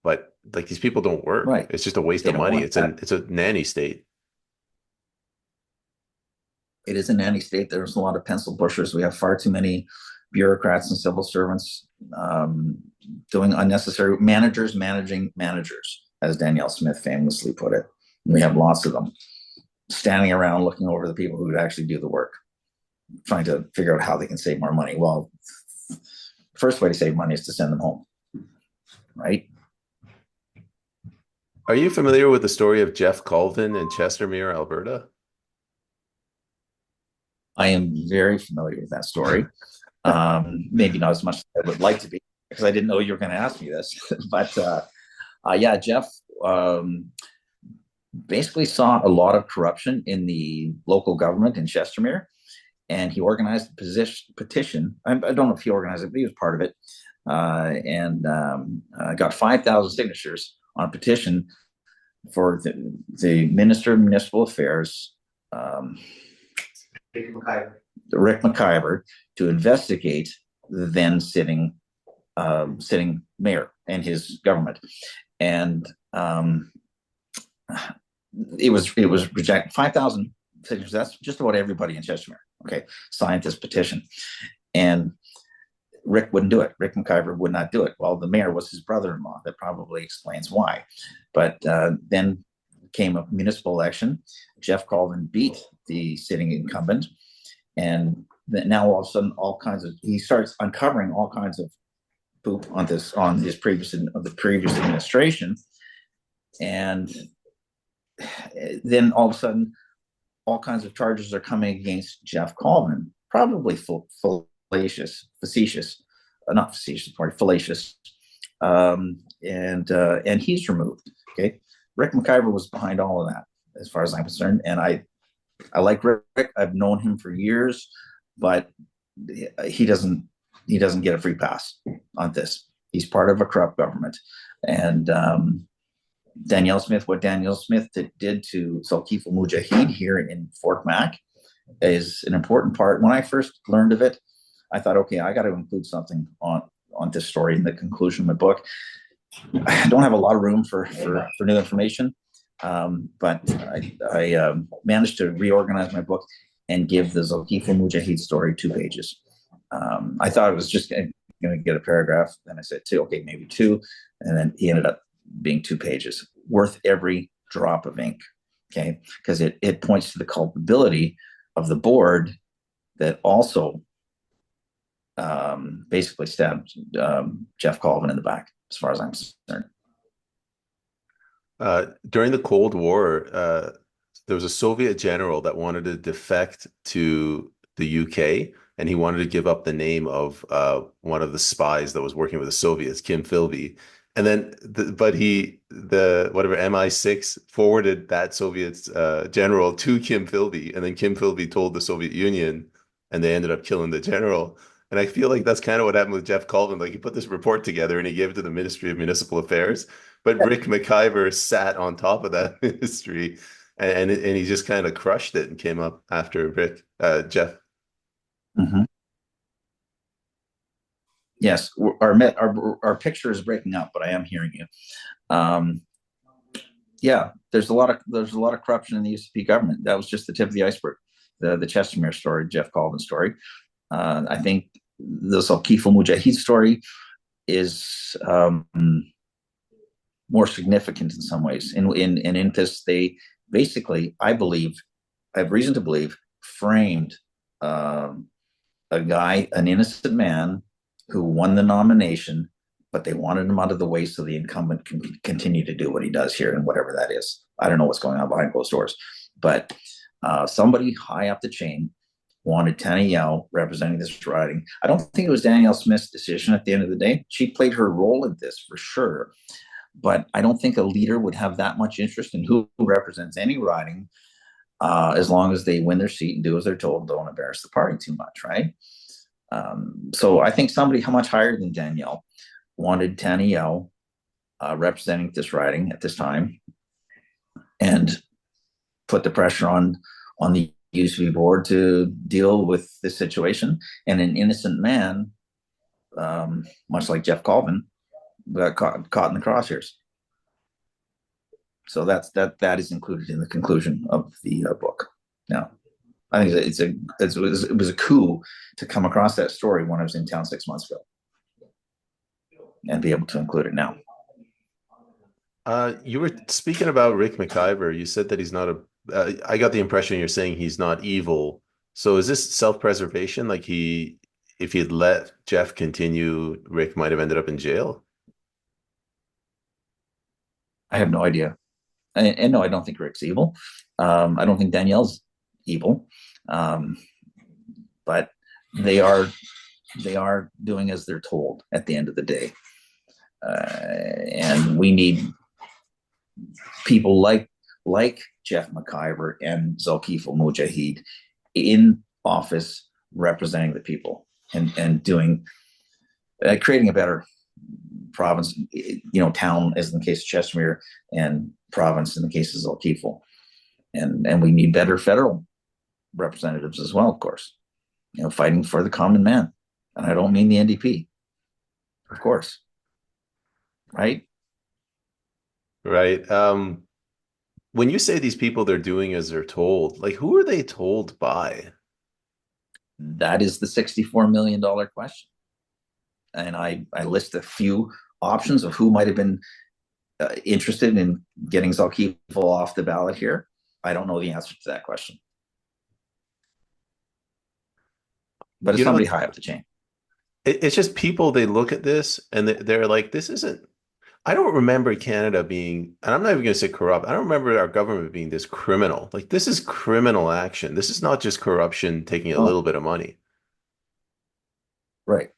But like these people don't work. Right. It's just a waste of money. It's a nanny state. It is a nanny state. There's a lot of pencil pushers. We have far too many bureaucrats and civil servants doing unnecessary managers managing managers, as Danielle Smith famously put it. And we have lots of them standing around looking over the people who would actually do the work, trying to figure out how they can save more money. Well, the first way to save money is to send them home, right? Are you familiar with the story of Jeff Colvin in Chestermere, Alberta? I am very familiar with that story. Maybe not as much as I would like to be, because I didn't know you were going to ask me this. But yeah, Jeff basically saw a lot of corruption in the local government in Chestermere, and he organized a petition. I don't know if he organized it, but he was part of it, and got 5,000 signatures on a petition for the Minister of Municipal Affairs, um, Rick McIver, to investigate the then sitting mayor and his government. And it was rejected. 5,000 signatures. That's just about everybody in Chestermere. Okay, signed this petition, and Rick wouldn't do it. Rick McIver would not do it. Well, the mayor was his brother-in-law. That probably explains why. But then came a municipal election. Jeff Colvin beat the sitting incumbent, and now all of a sudden, he starts uncovering all kinds of poop on the previous administration, and then all of a sudden, all kinds of charges are coming against Jeff Colvin, probably fallacious, and he's removed. Okay, Rick McIver was behind all of that, as far as I'm concerned, and I like Rick. I've known him for years, but he doesn't get a free pass on this. He's part of a corrupt government, and what Danielle Smith did to Zulkifil Mujahid here in Fort Mac is an important part. When I first learned of it, I thought, okay, I got to include something on this story in the conclusion of my book. I don't have a lot of room for new information, but I managed to reorganize my book and give the Zulkifil Mujahid story 2 pages. I thought it was just going to get a paragraph. Then I said 2, okay, maybe 2. And then he ended up being 2 pages, worth every drop of ink. Okay, because it points to the culpability of the board that also basically stabbed Jeff Colvin in the back, as far as I'm concerned. During the Cold War, there was a Soviet general that wanted to defect to the UK, and he wanted to give up the name of one of the spies that was working with the Soviets, Kim Philby. And then, whatever MI6 forwarded that Soviet general to Kim Philby, and then Kim Philby told the Soviet Union, and they ended up killing the general. And I feel like that's kind of what happened with Jeff Colvin. Like, he put this report together and he gave it to the Ministry of Municipal Affairs, but Rick McIver sat on top of that ministry, and he just kind of crushed it and came up after Jeff. Mm-hmm. Yes, our picture is breaking up, but I am hearing you. Yeah, there's a lot of corruption in the UCP government. That was just the tip of the iceberg. The Chestermere story, Jeff Colvin story. I think the Zulkifil Mujahid story is more significant in some ways. In this, they basically, I have reason to believe, framed a guy, an innocent man, who won the nomination, but they wanted him out of the way so the incumbent can continue to do what he does here, and whatever that is. I don't know what's going on behind closed doors, but somebody high up the chain wanted Tanya Yao representing this riding. I don't think it was Danielle Smith's decision at the end of the day. She played her role in this for sure, but I don't think a leader would have that much interest in who represents any riding, as long as they win their seat and do as they're told, don't embarrass the party too much, right? So I think somebody much higher than Danielle wanted Tanya Yao representing this riding at this time, and put the pressure on the UCP board to deal with this situation. And an innocent man, much like Jeff Colvin, got caught in the crosshairs. So that is included in the conclusion of the book. Now, I think it was a coup to come across that story when I was in town 6 months ago, and be able to include it now. You were speaking about Rick McIver. You said that he's not I got the impression you're saying he's not evil. So is this self-preservation? Like, if he had let Jeff continue, Rick might have ended up in jail? I have no idea. And no, I don't think Rick's evil. I don't think Danielle's evil. But they are doing as they're told at the end of the day. And we need people like like Jeff McIver and Zulkifil Mujahid in office representing the people and doing creating a better province, town as in the case of Chestermere, and province in the case of Zulkifil. And we need better federal representatives as well, of course, fighting for the common man. And I don't mean the NDP, of course. Right? Right. When you say these people, they're doing as they're told, like who are they told by? That is the $64 million question. And I list a few options of who might have been interested in getting Zulkifil off the ballot here. I don't know the answer to that question. But it's You know, somebody high up the chain. it's just people, they look at this and they're like, this isn't, I don't remember Canada being, and I'm not even going to say corrupt. I don't remember our government being this criminal. Like this is criminal action. This is not just corruption taking a Oh, little bit of money. right.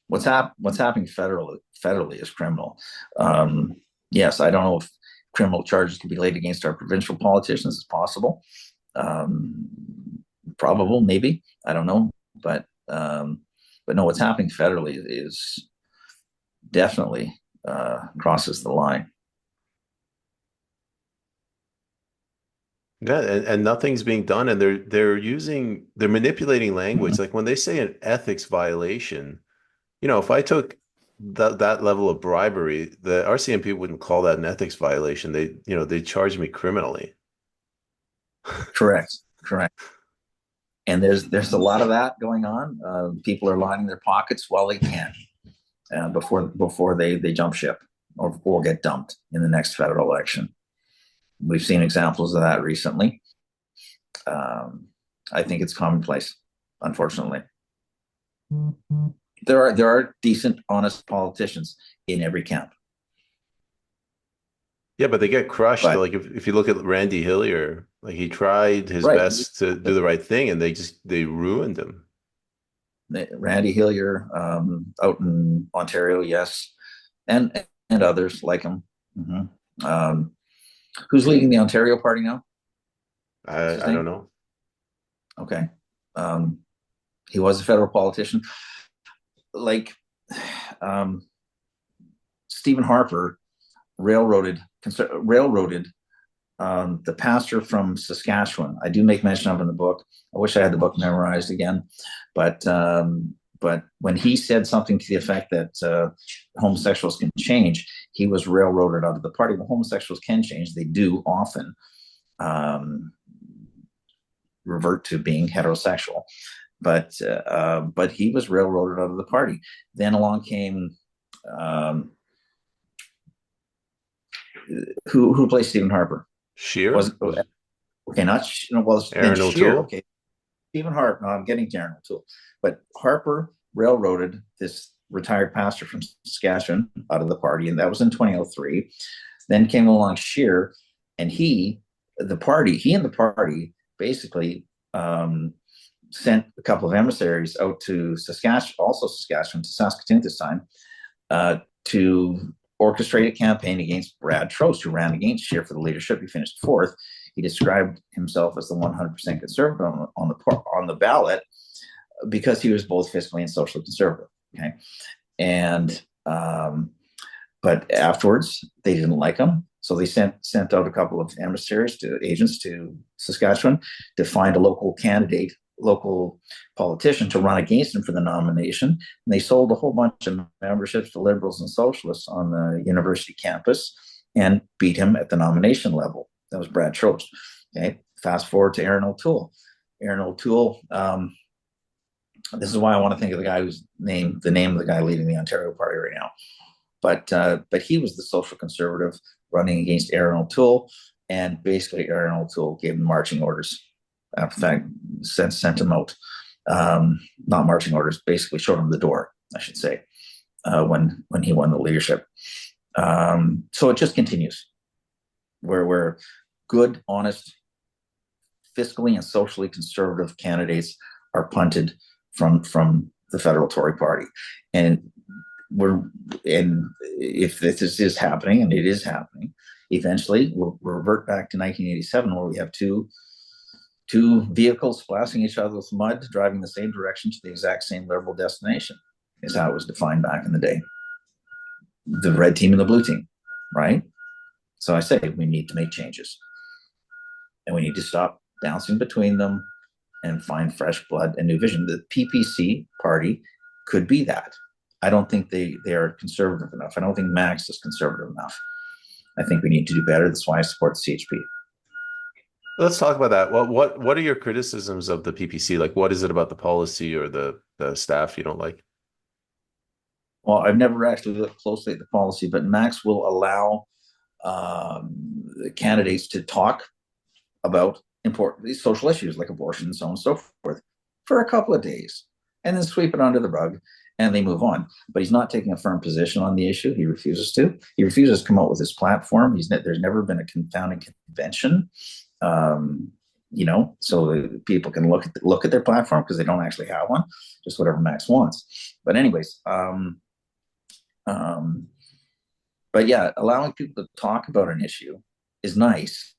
What's happening federally is criminal. Yes, I don't know if criminal charges can be laid against our provincial politicians. It's possible. Um, Probable, maybe. I don't know. But no, what's happening federally is definitely crosses the line. Yeah, and nothing's being done, and they're manipulating language. Mhm. Like when they say an ethics violation, if I took that level of bribery, the RCMP wouldn't call that an ethics violation. They charge me criminally. Correct. Correct. And there's a lot of that going on. People are lining their pockets while they can before they jump ship or get dumped in the next federal election. We've seen examples of that recently. I think it's commonplace, unfortunately. There are decent, honest politicians in every camp, Yeah, but they get crushed. but Like if you look at Randy Hillier, like he tried his right, best to do the right thing, and they ruined him. Randy Hillier out in Ontario, yes, and others like him. Mm-hmm. Who's leading the Ontario party now? What's his I don't name? know. Okay, um, he was a federal politician. Like um, Stephen Harper railroaded the pastor from Saskatchewan. I do make mention of in the book. I wish I had the book memorized again, but when he said something to the effect that homosexuals can change, he was railroaded out of the party. Well, homosexuals can change; they do often um, revert to being heterosexual, but he was railroaded out of the party. Then along came um, who plays Stephen Harper? Was Sheer? okay, not well then Aaron Sheer. O'Toole? Okay, Stephen Harper. No, I'm getting to Aaron O'Toole, but Harper railroaded this retired pastor from Saskatchewan out of the party, and that was in 2003. Then came along Sheer, and he and the party basically sent a couple of emissaries out to Saskatchewan, to Saskatoon this time, to orchestrate a campaign against Brad Trost, who ran against Scheer for the leadership. He finished fourth. He described himself as the 100% conservative on the ballot because he was both fiscally and socially conservative. Okay, and but afterwards they didn't like him, so they sent out a couple of agents to Saskatchewan to find a local politician to run against him for the nomination. And they sold a whole bunch of memberships to liberals and socialists on the university campus and beat him at the nomination level. That was Brad Trost. Okay. Fast forward to Aaron O'Toole. Aaron O'Toole, this is why I want to think of the name of the guy leading the Ontario party right now. But he was the social conservative running against Aaron O'Toole, and basically Aaron O'Toole gave him marching orders. After that, sent him out. Not marching orders, basically showed him the door, I should say, when he won the leadership. So it just continues, where good, honest, fiscally and socially conservative candidates are punted from the federal Tory party, and if this is happening, and it is happening, Eventually, we'll revert back to 1987, where we have two vehicles splashing each other with mud, driving the same direction to the exact same Liberal destination, is how it was defined back in the day. The red team and the blue team, right? So I say we need to make changes. And we need to stop bouncing between them and find fresh blood and new vision. The PPC party could be that. I don't think they are conservative enough. I don't think Max is conservative enough. I think we need to do better. That's why I support the CHP. Let's talk about that. Well, what are your criticisms of the PPC? Like, what is it about the policy or the staff you don't like? Well, I've never actually looked closely at the policy, but Max will allow the candidates to talk about important social issues like abortion and so on and so forth for a couple of days and then sweep it under the rug and they move on. But he's not taking a firm position on the issue. He refuses to. He refuses to come out with his platform. There's never been a founding convention, so people can look at their platform because they don't actually have one, just whatever Max wants. But anyways, but yeah, allowing people to talk about an issue is nice,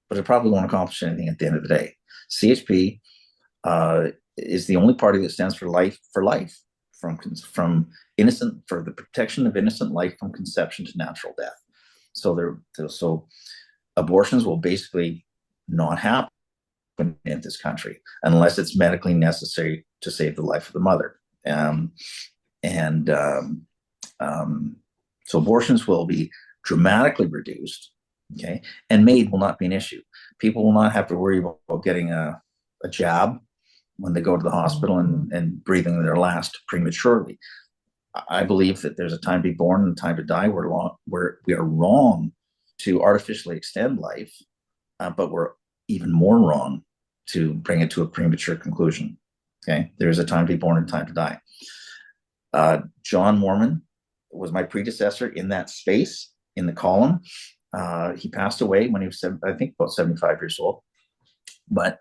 but it probably won't accomplish anything at the end of the day. CHP is the only party that stands for life, from innocent, for the protection of innocent life from conception to natural death. So abortions will basically not happen in this country unless it's medically necessary to save the life of the mother. So abortions will be dramatically reduced. Okay, and MAID will not be an issue. People will not have to worry about getting a jab when they go to the hospital and breathing their last prematurely. I believe that there's a time to be born and a time to die. We are wrong to artificially extend life, but we're even more wrong to bring it to a premature conclusion. Okay, there's a time to be born and a time to die. John Mormon was my predecessor in that space in the column. He passed away when he was, I think, about 75 years old. But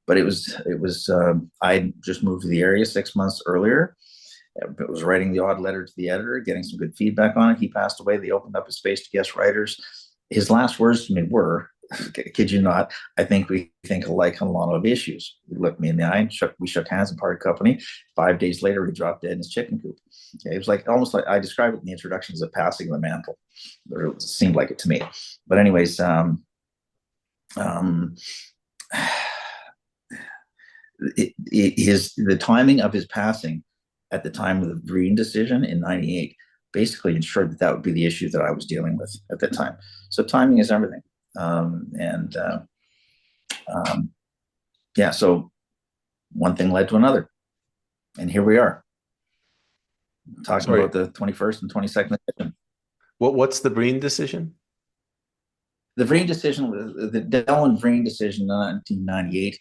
it was I just moved to the area 6 months earlier. I was writing the odd letter to the editor, getting some good feedback on it. He passed away. They opened up a space to guest writers. His last words to me were, kid you not, I think we think alike on a lot of issues. He looked me in the eye and we shook hands and parted company. 5 days later, he dropped dead in his chicken coop. Okay, it was almost like I described it in the introduction as a passing of the mantle. It seemed like it to me. But anyways, the timing of his passing at the time of the Green decision in '98 basically ensured that would be the issue that I was dealing with at that time. So timing is everything. So one thing led to another, and here we are talking about the 21st and 22nd edition. What's the Breen decision? The Vreen decision, the Dellen Vreen decision in 1998.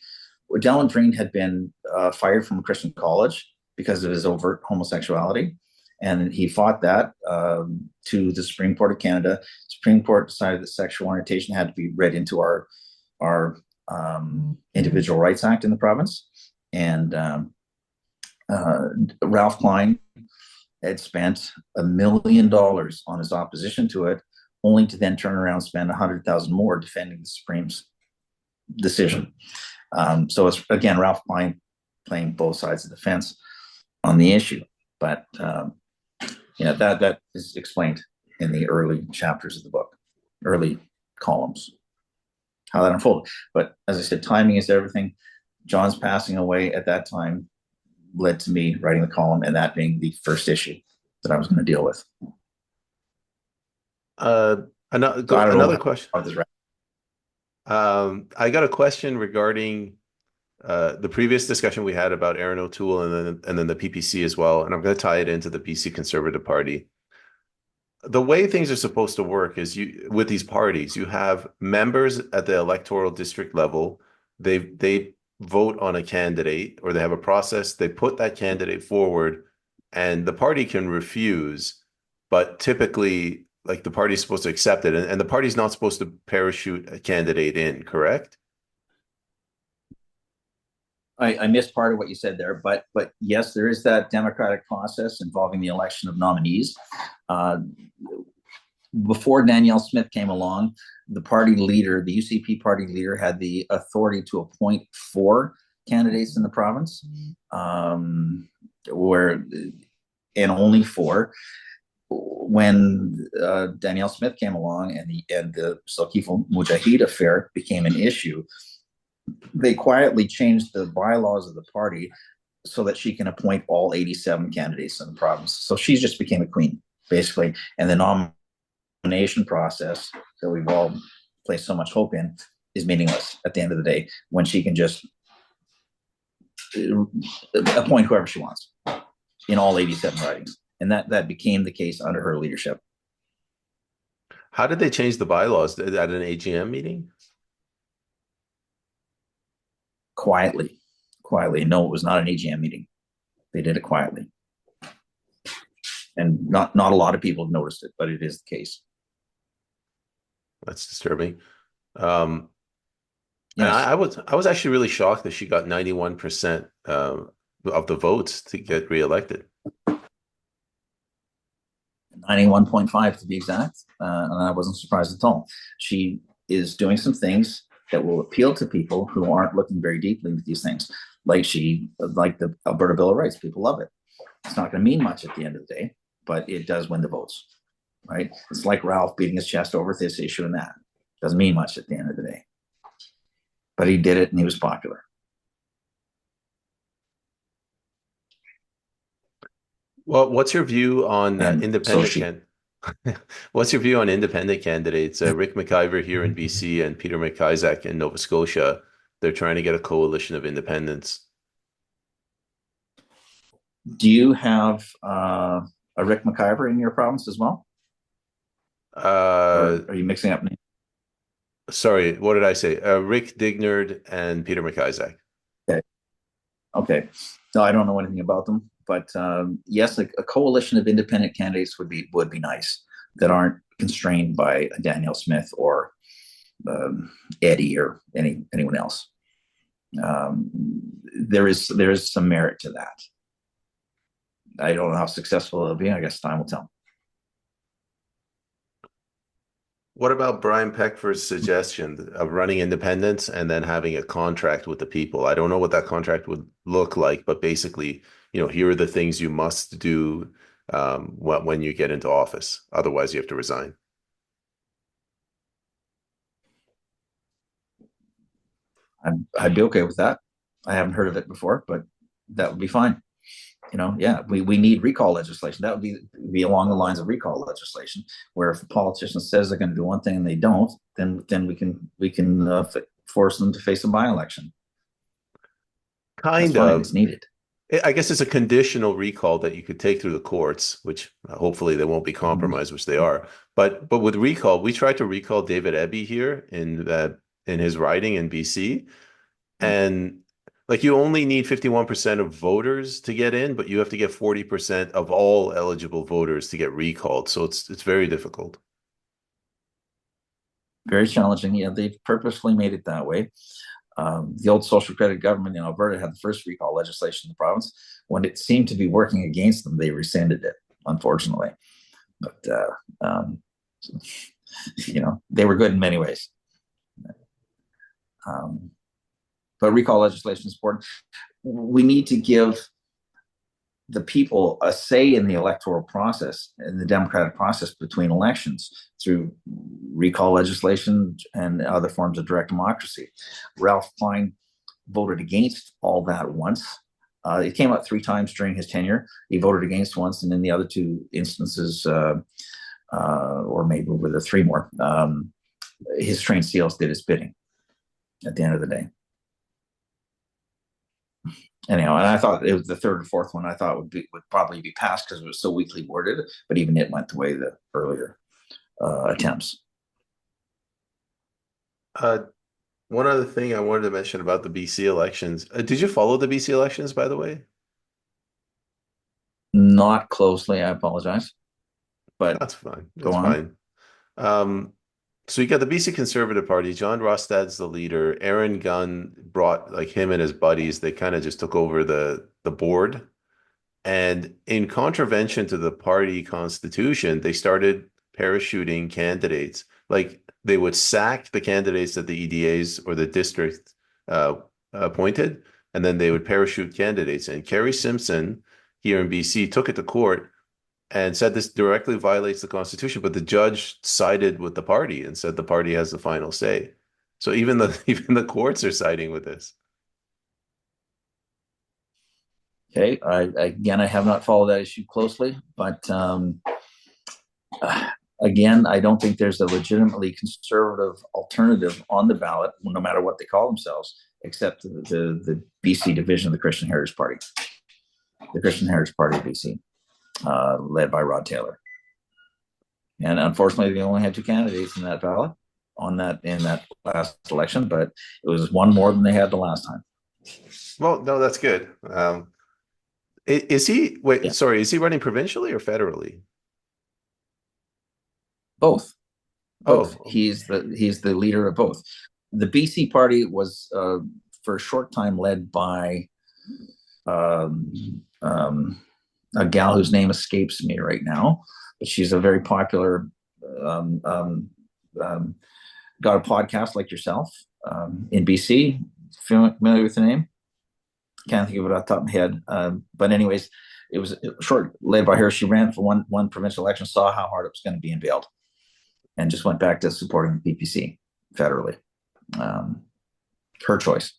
Dellen Vreen had been fired from Christian college because of his overt homosexuality. And he fought that to the Supreme Court of Canada. Supreme Court decided that sexual orientation had to be read into our Individual Rights Act in the province. And Ralph Klein had spent $1 million on his opposition to it, only to then turn around and spend $100,000 more defending the Supreme's decision. So it's, again, Ralph Klein playing both sides of the fence on the issue. But that is explained in the early chapters of the book, early columns, how that unfolded. But as I said, timing is everything. John's passing away at that time led to me writing the column, and that being the first issue that I was going to deal with. Another question. I got a question regarding the previous discussion we had about Aaron O'Toole and then the PPC as well, and I'm going to tie it into the BC Conservative Party. The way things are supposed to work is with these parties, you have members at the electoral district level. They vote on a candidate, or they have a process. They put that candidate forward, and the party can refuse, but typically, the party's supposed to accept it, and the party's not supposed to parachute a candidate in, correct? I missed part of what you said there, but yes, there is that democratic process involving the election of nominees. before Danielle Smith came along, the party leader, the UCP party leader, had the authority to appoint 4 candidates in the province, where and only 4. When Danielle Smith came along and the Salkifo Mujahid affair became an issue, they quietly changed the bylaws of the party so that she can appoint all 87 candidates in the province. So she just became a queen, basically. And the nomination process that we've all placed so much hope in is meaningless at the end of the day when she can just appoint whoever she wants in all 87 ridings. And that became the case under her leadership. How did they change the bylaws at an AGM meeting? Quietly. No, it was not an AGM meeting. They did it quietly. And not a lot of people have noticed it, but it is the case. That's disturbing. And Yes. I was actually really shocked that she got 91% of the votes to get reelected. 91.5 to be exact, and I wasn't surprised at all. She is doing some things that will appeal to people who aren't looking very deeply into these things. Like the Alberta Bill of Rights, people love it. It's not going to mean much at the end of the day, but it does win the votes, right? It's like Ralph beating his chest over this issue and that. Doesn't mean much at the end of the day, but he did it and he was popular. Well, what's your view on what's your view on independent candidates? Rick McIver here in BC and Peter McIsaac in Nova Scotia. They're trying to get a coalition of independents. Do you have a Rick McIver in your province as well? Or are you mixing up names? Sorry, what did I say? Rick Dignard and Peter McIsaac. Okay. No, I don't know anything about them, but yes, a coalition of independent candidates would be nice that aren't constrained by Danielle Smith or Eddie or anyone else. There is some merit to that. I don't know how successful it'll be. I guess time will tell. What about Brian Peckford's suggestion of running independents and then having a contract with the people? I don't know what that contract would look like, but basically, here are the things you must do when you get into office. Otherwise, you have to resign. I'd be okay with that. I haven't heard of it before, but that would be fine. We need recall legislation. That would be along the lines of recall legislation, where if a politician says they're going to do one thing and they don't, then we can force them to face a by-election. Kind of. It's needed. I guess it's a conditional recall that you could take through the courts, which hopefully they won't be compromised, which they are. But with recall, we tried to recall David Eby here in his riding in BC, and you only need 51% of voters to get in, but you have to get 40% of all eligible voters to get recalled. So it's very difficult. Very challenging. Yeah, they've purposely made it that way. The old social credit government in Alberta had the first recall legislation in the province. When it seemed to be working against them, they rescinded it, unfortunately. But they were good in many ways. But recall legislation is important. We need to give the people a say in the electoral process, in the democratic process between elections through recall legislation and other forms of direct democracy. Ralph Klein voted against all that once. It came up 3 times during his tenure. He voted against once, and in the other 2 instances, or maybe with the 3 more, his trained seals did his bidding at the end of the day. Anyhow, and I thought it was the 3rd or 4th one I thought would probably be passed because it was so weakly worded, but even it went the way of the earlier attempts. One other thing I wanted to mention about the BC elections. Did you follow the BC elections, by the way? Not closely, I apologize. But that's fine. That's fine. So you got the BC Conservative Party. John Rostad's the leader. Aaron Gunn brought him and his buddies. They kind of just took over the board. And in contravention to the party constitution, they started parachuting candidates. Like they would sack the candidates that the EDAs or the district uh, appointed, and then they would parachute candidates. And Kerry Simpson here in BC took it to court and said this directly violates the Constitution, but the judge sided with the party and said the party has the final say. So even the even the courts are siding with this. Okay, I have not followed that issue closely, but again, I don't think there's a legitimately conservative alternative on the ballot, no matter what they call themselves, except the BC division of the Christian Heritage Party, the Christian Heritage Party of BC, led by Rod Taylor. And unfortunately, they only had two candidates in that ballot in that last election, but it was one more than they had the last time. Well, no, that's good. Is he, wait, Yeah. sorry, is he running provincially or federally? Both. Oh, He's the leader of both. The BC party was for a short time led by um, a gal whose name escapes me right now, but she's a very popular, um, um, um, got a podcast like yourself in BC. Familiar with the name? Can't think of it off the top of my head. But anyways, it was short led by her. She ran for one provincial election, saw how hard it was going to be, and bailed, and just went back to supporting the PPC federally. Her choice.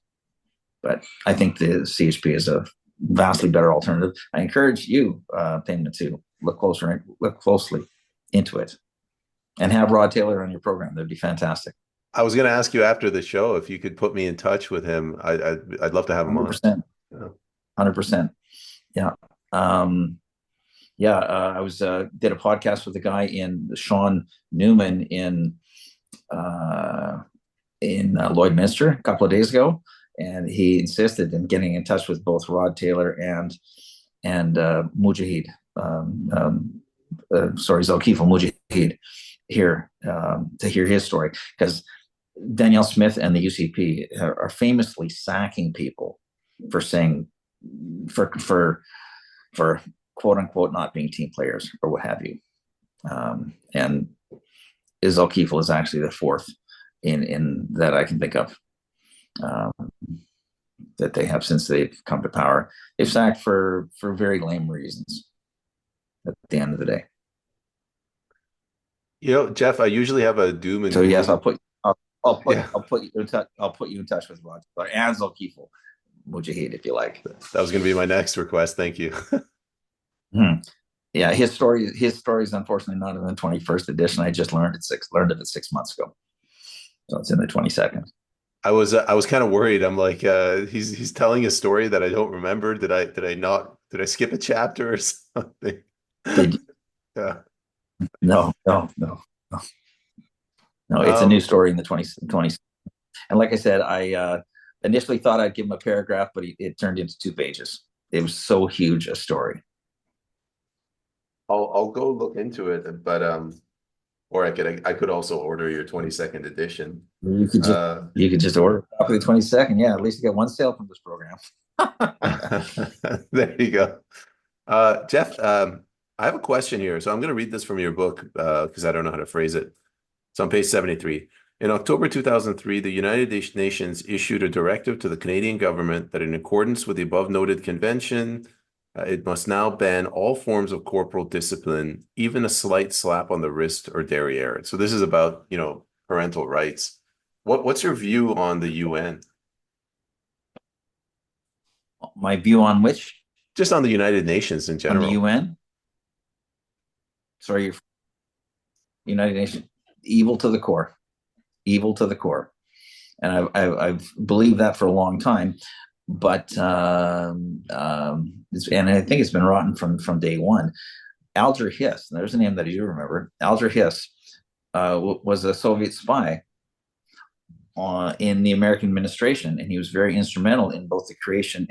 But I think the CHP is a vastly better alternative. I encourage you, Payman, to look closely into it, and have Rod Taylor on your program. That'd be fantastic. I was going to ask you after the show if you could put me in touch with him. I'd love to have him on. 100%. Yeah. 100%. Yeah. I was did a podcast with a guy in Sean Newman in Lloydminster a couple of days ago, and he insisted in getting in touch with both Rod Taylor and Mujahid. Zalkif Mujahid here to hear his story, because Danielle Smith and the UCP are famously sacking people for saying for quote unquote not being team players or what have you. And Zalkif is actually the fourth in that I can think of that they have since they've come to power. They've sacked for very lame reasons at the end of the day. You know, Jeff, I usually have a doom and So gloom. yes, I'll put Yeah. I'll put you in touch with Rod and Zalkif Mujahid if you like. That was going to be my next request. Thank you. Yeah, his story is unfortunately not in the 21st edition. I just learned of it 6 months ago, so it's in the 22nd. I was kind of worried. I'm like, he's telling a story that I don't remember. Did I skip a chapter or something? Yeah. No. It's a new story in the 20. And like I said, I initially thought I'd give him a paragraph, but it turned into 2 pages. It was so huge a story. I'll go look into it, but or I could also order your 22nd edition. You could just order a copy of the 22nd. Yeah, at least you get one sale from this program. There you go. Jeff, I have a question here. So I'm going to read this from your book because I don't know how to phrase it. It's on page 73. In October 2003, the United Nations issued a directive to the Canadian government that in accordance with the above noted convention, it must now ban all forms of corporal discipline, even a slight slap on the wrist or derriere. So this is about, parental rights. What's your view on the UN? My view on which? Just on the United Nations in general. On the UN? Sorry, United Nations, evil to the core. Evil to the core. And I've believed that for a long time. But and I think it's been rotten from day one. Alger Hiss, there's a name that you remember. Alger Hiss was a Soviet spy in the American administration, and he was very instrumental in both the creation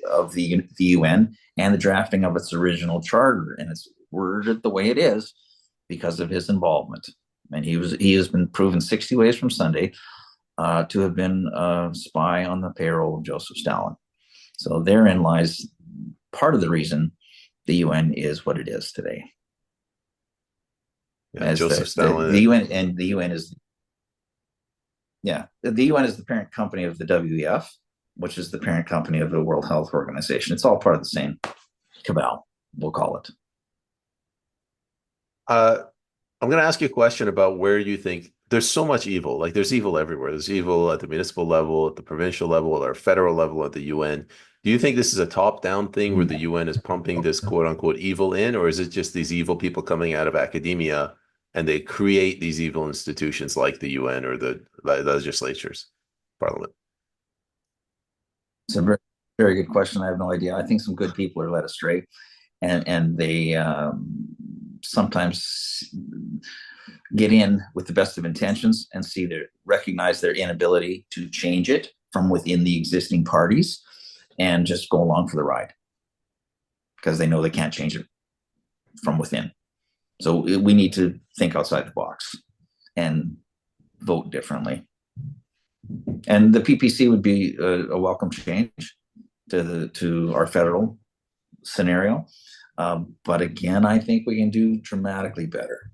of the UN and the drafting of its original charter. And it's worded the way it is because of his involvement. And he has been proven 60 ways from Sunday to have been a spy on the payroll of Joseph Stalin. So therein lies part of the reason the UN is what it is today. Yeah, as Joseph the Stalin. UN, and the UN is, yeah, the UN is the parent company of the WEF, which is the parent company of the World Health Organization. It's all part of the same cabal, we'll call it. Uh, I'm going to ask you a question about where you think there's so much evil. Like there's evil everywhere. There's evil at the municipal level, at the provincial level, or federal level, at the UN. Do you think this is a top-down thing where the UN is pumping this quote-unquote evil in, or is it just these evil people coming out of academia and they create these evil institutions like the UN or the legislatures, parliament? It's a very, very good question. I have no idea. I think some good people are led astray, and they sometimes get in with the best of intentions and recognize their inability to change it from within the existing parties, and just go along for the ride because they know they can't change it from within. So we need to think outside the box and vote differently. And the PPC would be a welcome change to our federal scenario. But again, I think we can do dramatically better.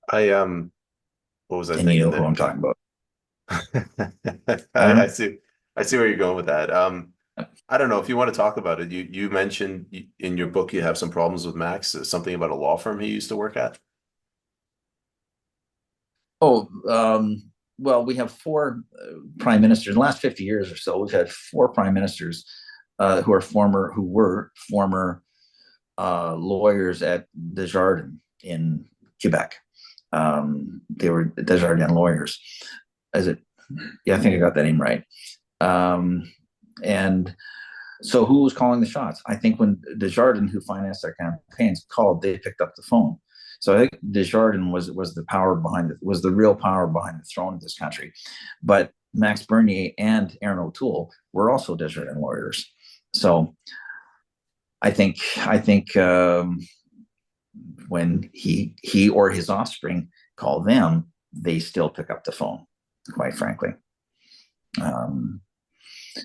What was I And you thinking know who there? I'm talking about. I see. I see where you're going with that. I don't know if you want to talk about it. You mentioned in your book you have some problems with Max. Something about a law firm he used to work at. Oh, well, we have four prime ministers in the last 50 years or so. We've had four prime ministers who were former lawyers at Desjardins in Quebec. They were Desjardins lawyers. Is it? Yeah, I think I got that name right. And so, who was calling the shots? I think when Desjardins, who financed our campaigns, called, they picked up the phone. So I think Desjardins was the power behind it, was the real power behind the throne of this country. But Max Bernier and Aaron O'Toole were also Desjardins lawyers. So I think when he or his offspring call them, they still pick up the phone. Quite frankly.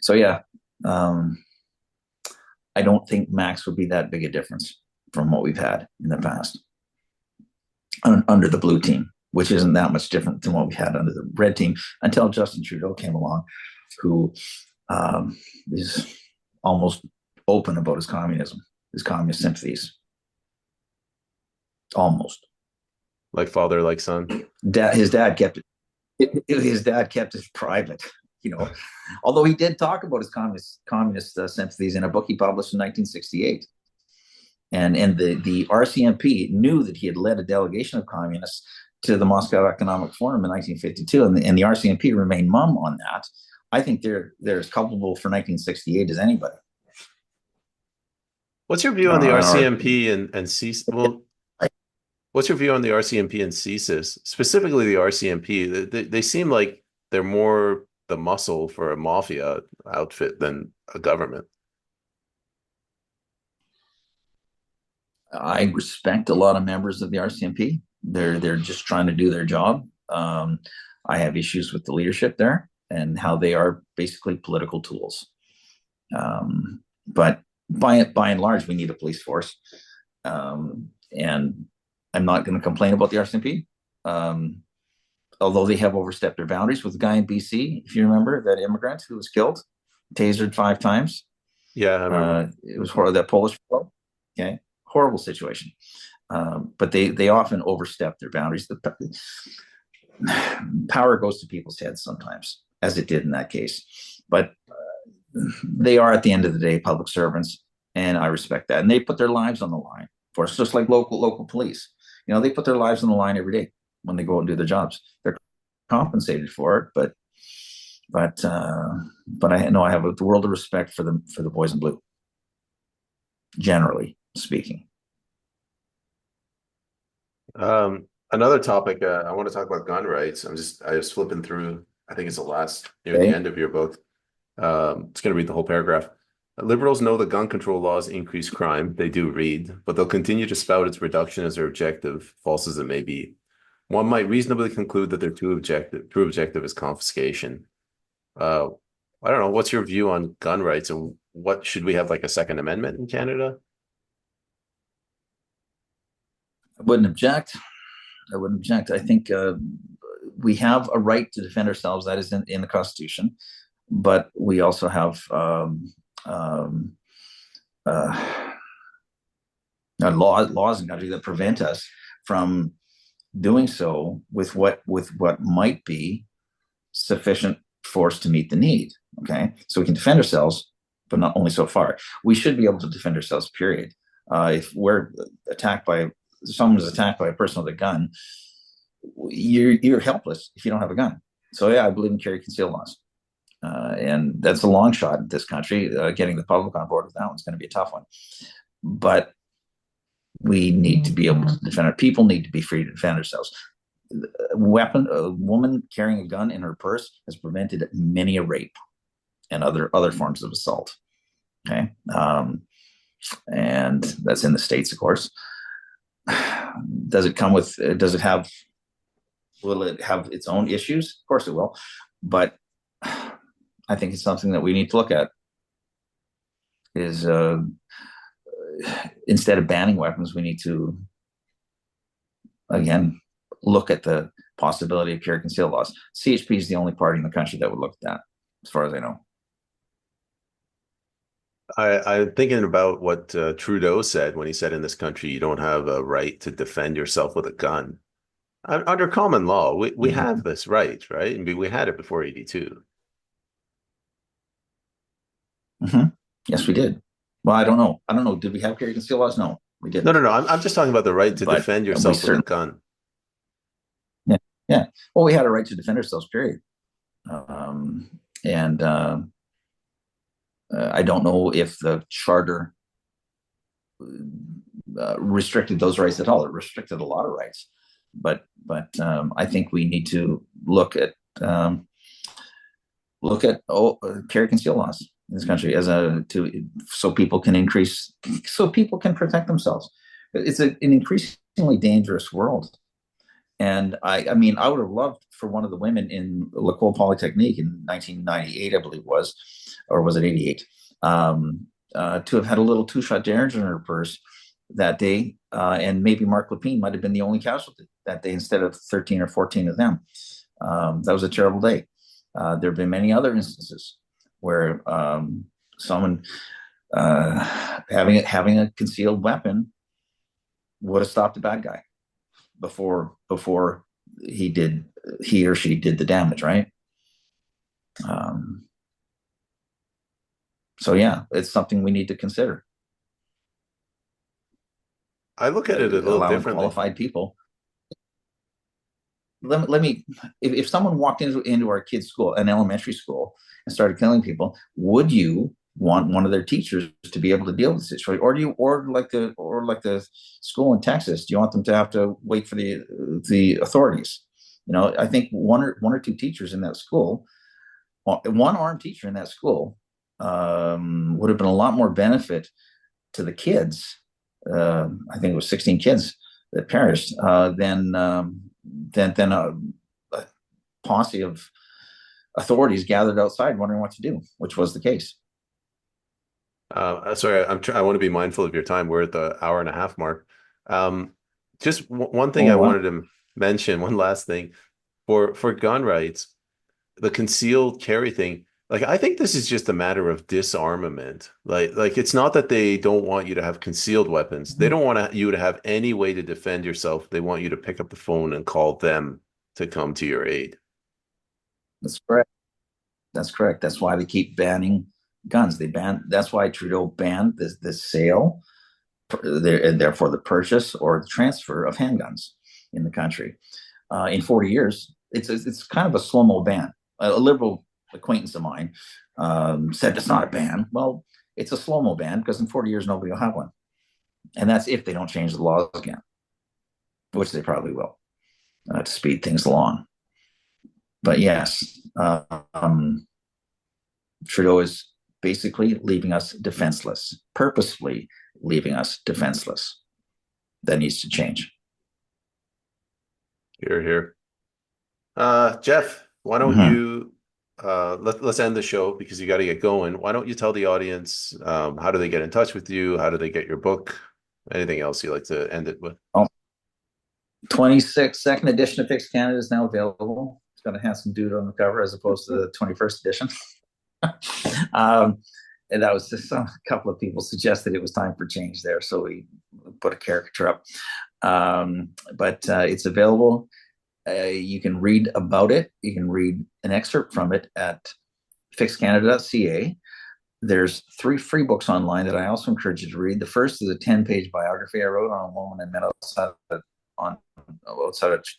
So yeah, I don't think Max would be that big a difference from what we've had in the past under the blue team, which isn't that much different than what we had under the red team until Justin Trudeau came along, who is almost open about his communism, his communist sympathies. Almost. Like father, like son. His dad kept it. His dad kept it private. Although he did talk about his communist sympathies in a book he published in 1968. And the RCMP knew that he had led a delegation of communists to the Moscow Economic Forum in 1952, and the RCMP remained mum on that. I think they're as culpable for 1968 as anybody. What's your view on the RCMP and CSIS? Well, what's your view on the RCMP and CSIS, specifically the RCMP? They seem like they're more the muscle for a mafia outfit than a government. I respect a lot of members of the RCMP. They're just trying to do their job. I have issues with the leadership there and how they are basically political tools. But by and large, we need a police force. And I'm not going to complain about the RCMP. Although they have overstepped their boundaries with the guy in BC, if you remember, that immigrant who was killed, tasered 5 times. Yeah, I remember. It was horrible, that Polish fellow. Okay, horrible situation. But they often overstep their boundaries. The power goes to people's heads sometimes, as it did in that case. But they are, at the end of the day, public servants, and I respect that. And they put their lives on the line for us, just like local police. They put their lives on the line every day when they go out and do their jobs. They're compensated for it, but I know I have a world of respect for the boys in blue, generally speaking. Another topic I want to talk about gun rights. I was flipping through. I think it's near the end of your book. It's going to read the whole paragraph. Liberals know the gun control laws increase crime. They do read, but they'll continue to spout its reduction as their objective, false as it may be. One might reasonably conclude that their true objective is confiscation. I don't know. What's your view on gun rights, and what should we have, like a Second Amendment in Canada? I wouldn't object. I wouldn't object. I think we have a right to defend ourselves. That is in the Constitution, but we also have um, uh, laws in the country that prevent us from doing so with what might be sufficient force to meet the need. Okay, so we can defend ourselves, but not only so far. We should be able to defend ourselves. Period. If we're attacked by someone is attacked by a person with a gun, you're helpless if you don't have a gun. So yeah, I believe in carry conceal laws, and that's a long shot in this country. Getting the public on board with that one's going to be a tough one, but we need to be able to defend our people. Need to be free to defend ourselves. A woman carrying a gun in her purse has prevented many a rape and other forms of assault. Okay, and that's in the States, of course. Does it come with? Does it have? Will it have its own issues? Of course it will, but I think it's something that we need to look at. Is instead of banning weapons, we need to again look at the possibility of carry conceal laws. CHP is the only party in the country that would look at that, as far as I know. I'm thinking about what Trudeau said when he said in this country, you don't have a right to defend yourself with a gun. Under common law, we have this right, right? I mean, we had it before 82. Mm-hmm. Yes, we did. Well, I don't know. I don't know. Did we have carry conceal laws? No, we No, didn't. no, no. I'm just talking about the right to But defend we yourself with a certainly, gun. yeah, yeah. Well, we had a right to defend ourselves. Period. Um, and I don't know if the charter restricted those rights at all. It restricted a lot of rights, but I think we need to look at carry conceal laws in this country as a to so people can increase so people can protect themselves. It's an increasingly dangerous world. And I mean, I would have loved for one of the women in L'École Polytechnique in 1998, I believe it was, or was it 88, to have had a little two-shot Derringer in her purse that day. And maybe Mark Lepine might have been the only casualty that day instead of 13 or 14 of them. That was a terrible day. There have been many other instances where someone having a concealed weapon would have stopped a bad guy before he or she did the damage, right? So yeah, it's something we need to consider. I look at it a little Allowing differently. qualified people. Let me if someone walked into our kids' school, an elementary school, and started killing people, would you want one of their teachers to be able to deal with the situation, or do you, or like the school in Texas, do you want them to have to wait for the authorities? I think one or two teachers in that school, one armed teacher in that school, would have been a lot more benefit to the kids. I think it was 16 kids that perished than a posse of authorities gathered outside wondering what to do, which was the case. Sorry, I want to be mindful of your time. We're at the hour and a half mark. Just one thing Oh I well. wanted to mention, one last thing for gun rights, the concealed carry thing. Like, I think this is just a matter of disarmament. Like it's not that they don't want you to have concealed weapons. They don't want you to have any way to defend yourself. They want you to pick up the phone and call them to come to your aid. That's correct. That's correct. That's why they keep banning guns. That's why Trudeau banned the sale, and therefore the purchase or the transfer of handguns in the country. In 40 years, it's kind of a slow mo ban. A liberal acquaintance of mine said it's not a ban. Well, it's a slow mo ban because in 40 years nobody will have one, and that's if they don't change the laws again, which they probably will to speed things along. But yes, Trudeau is basically leaving us defenseless, purposefully leaving us defenseless. That needs to change. Here, here. Jeff, why don't Mm-hmm. you let's end the show because you got to get going. Why don't you tell the audience how do they get in touch with you? How do they get your book? Anything else you like to end it with? Oh, 26 second edition of Fixed Canada is now available. It's got a handsome dude on the cover as opposed to the 21st edition. And that was just a couple of people suggested it was time for change there, so we put a caricature up. But it's available. You can read about it. You can read an excerpt from it at fixedcanada.ca. There's 3 free books online that I also encourage you to read. The first is a 10-page biography I wrote on a woman I met outside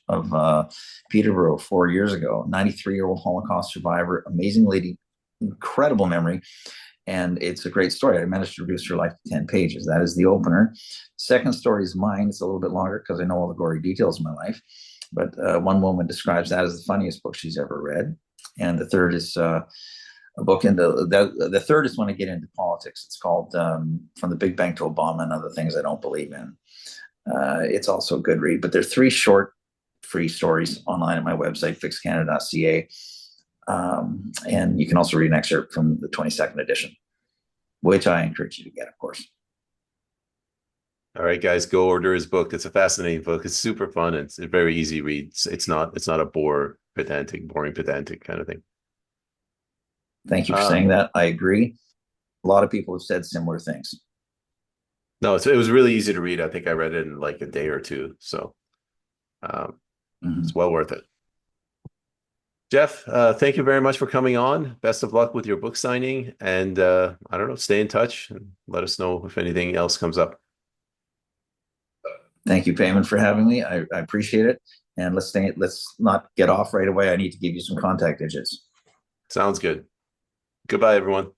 of Peterborough 4 years ago. 93-year-old Holocaust survivor, amazing lady, incredible memory. And it's a great story. I managed to reduce her life to 10 pages. That is the opener. Second story is mine. It's a little bit longer because I know all the gory details of my life. But one woman describes that as the funniest book she's ever read. And the third is a book in the third is when I get into politics. It's called From the Big Bang to Obama and Other Things I Don't Believe in. It's also a good read. But there are 3 short free stories online at my website, fixedcanada.ca. And you can also read an excerpt from the 22nd edition, which I encourage you to get, of course. All right, guys, go order his book. It's a fascinating book. It's super fun. It's a very easy read. It's not a boring, pedantic kind of thing. Thank you for saying that. I agree. A lot of people have said similar things. No, it was really easy to read. I think I read it in like a day or two. So it's well worth it. Jeff, thank you very much for coming on. Best of luck with your book signing. And I don't know, stay in touch and let us know if anything else comes up. Thank you, Payman, for having me. I appreciate it. And let's not get off right away. I need to give you some contact digits. Sounds good. Goodbye, everyone.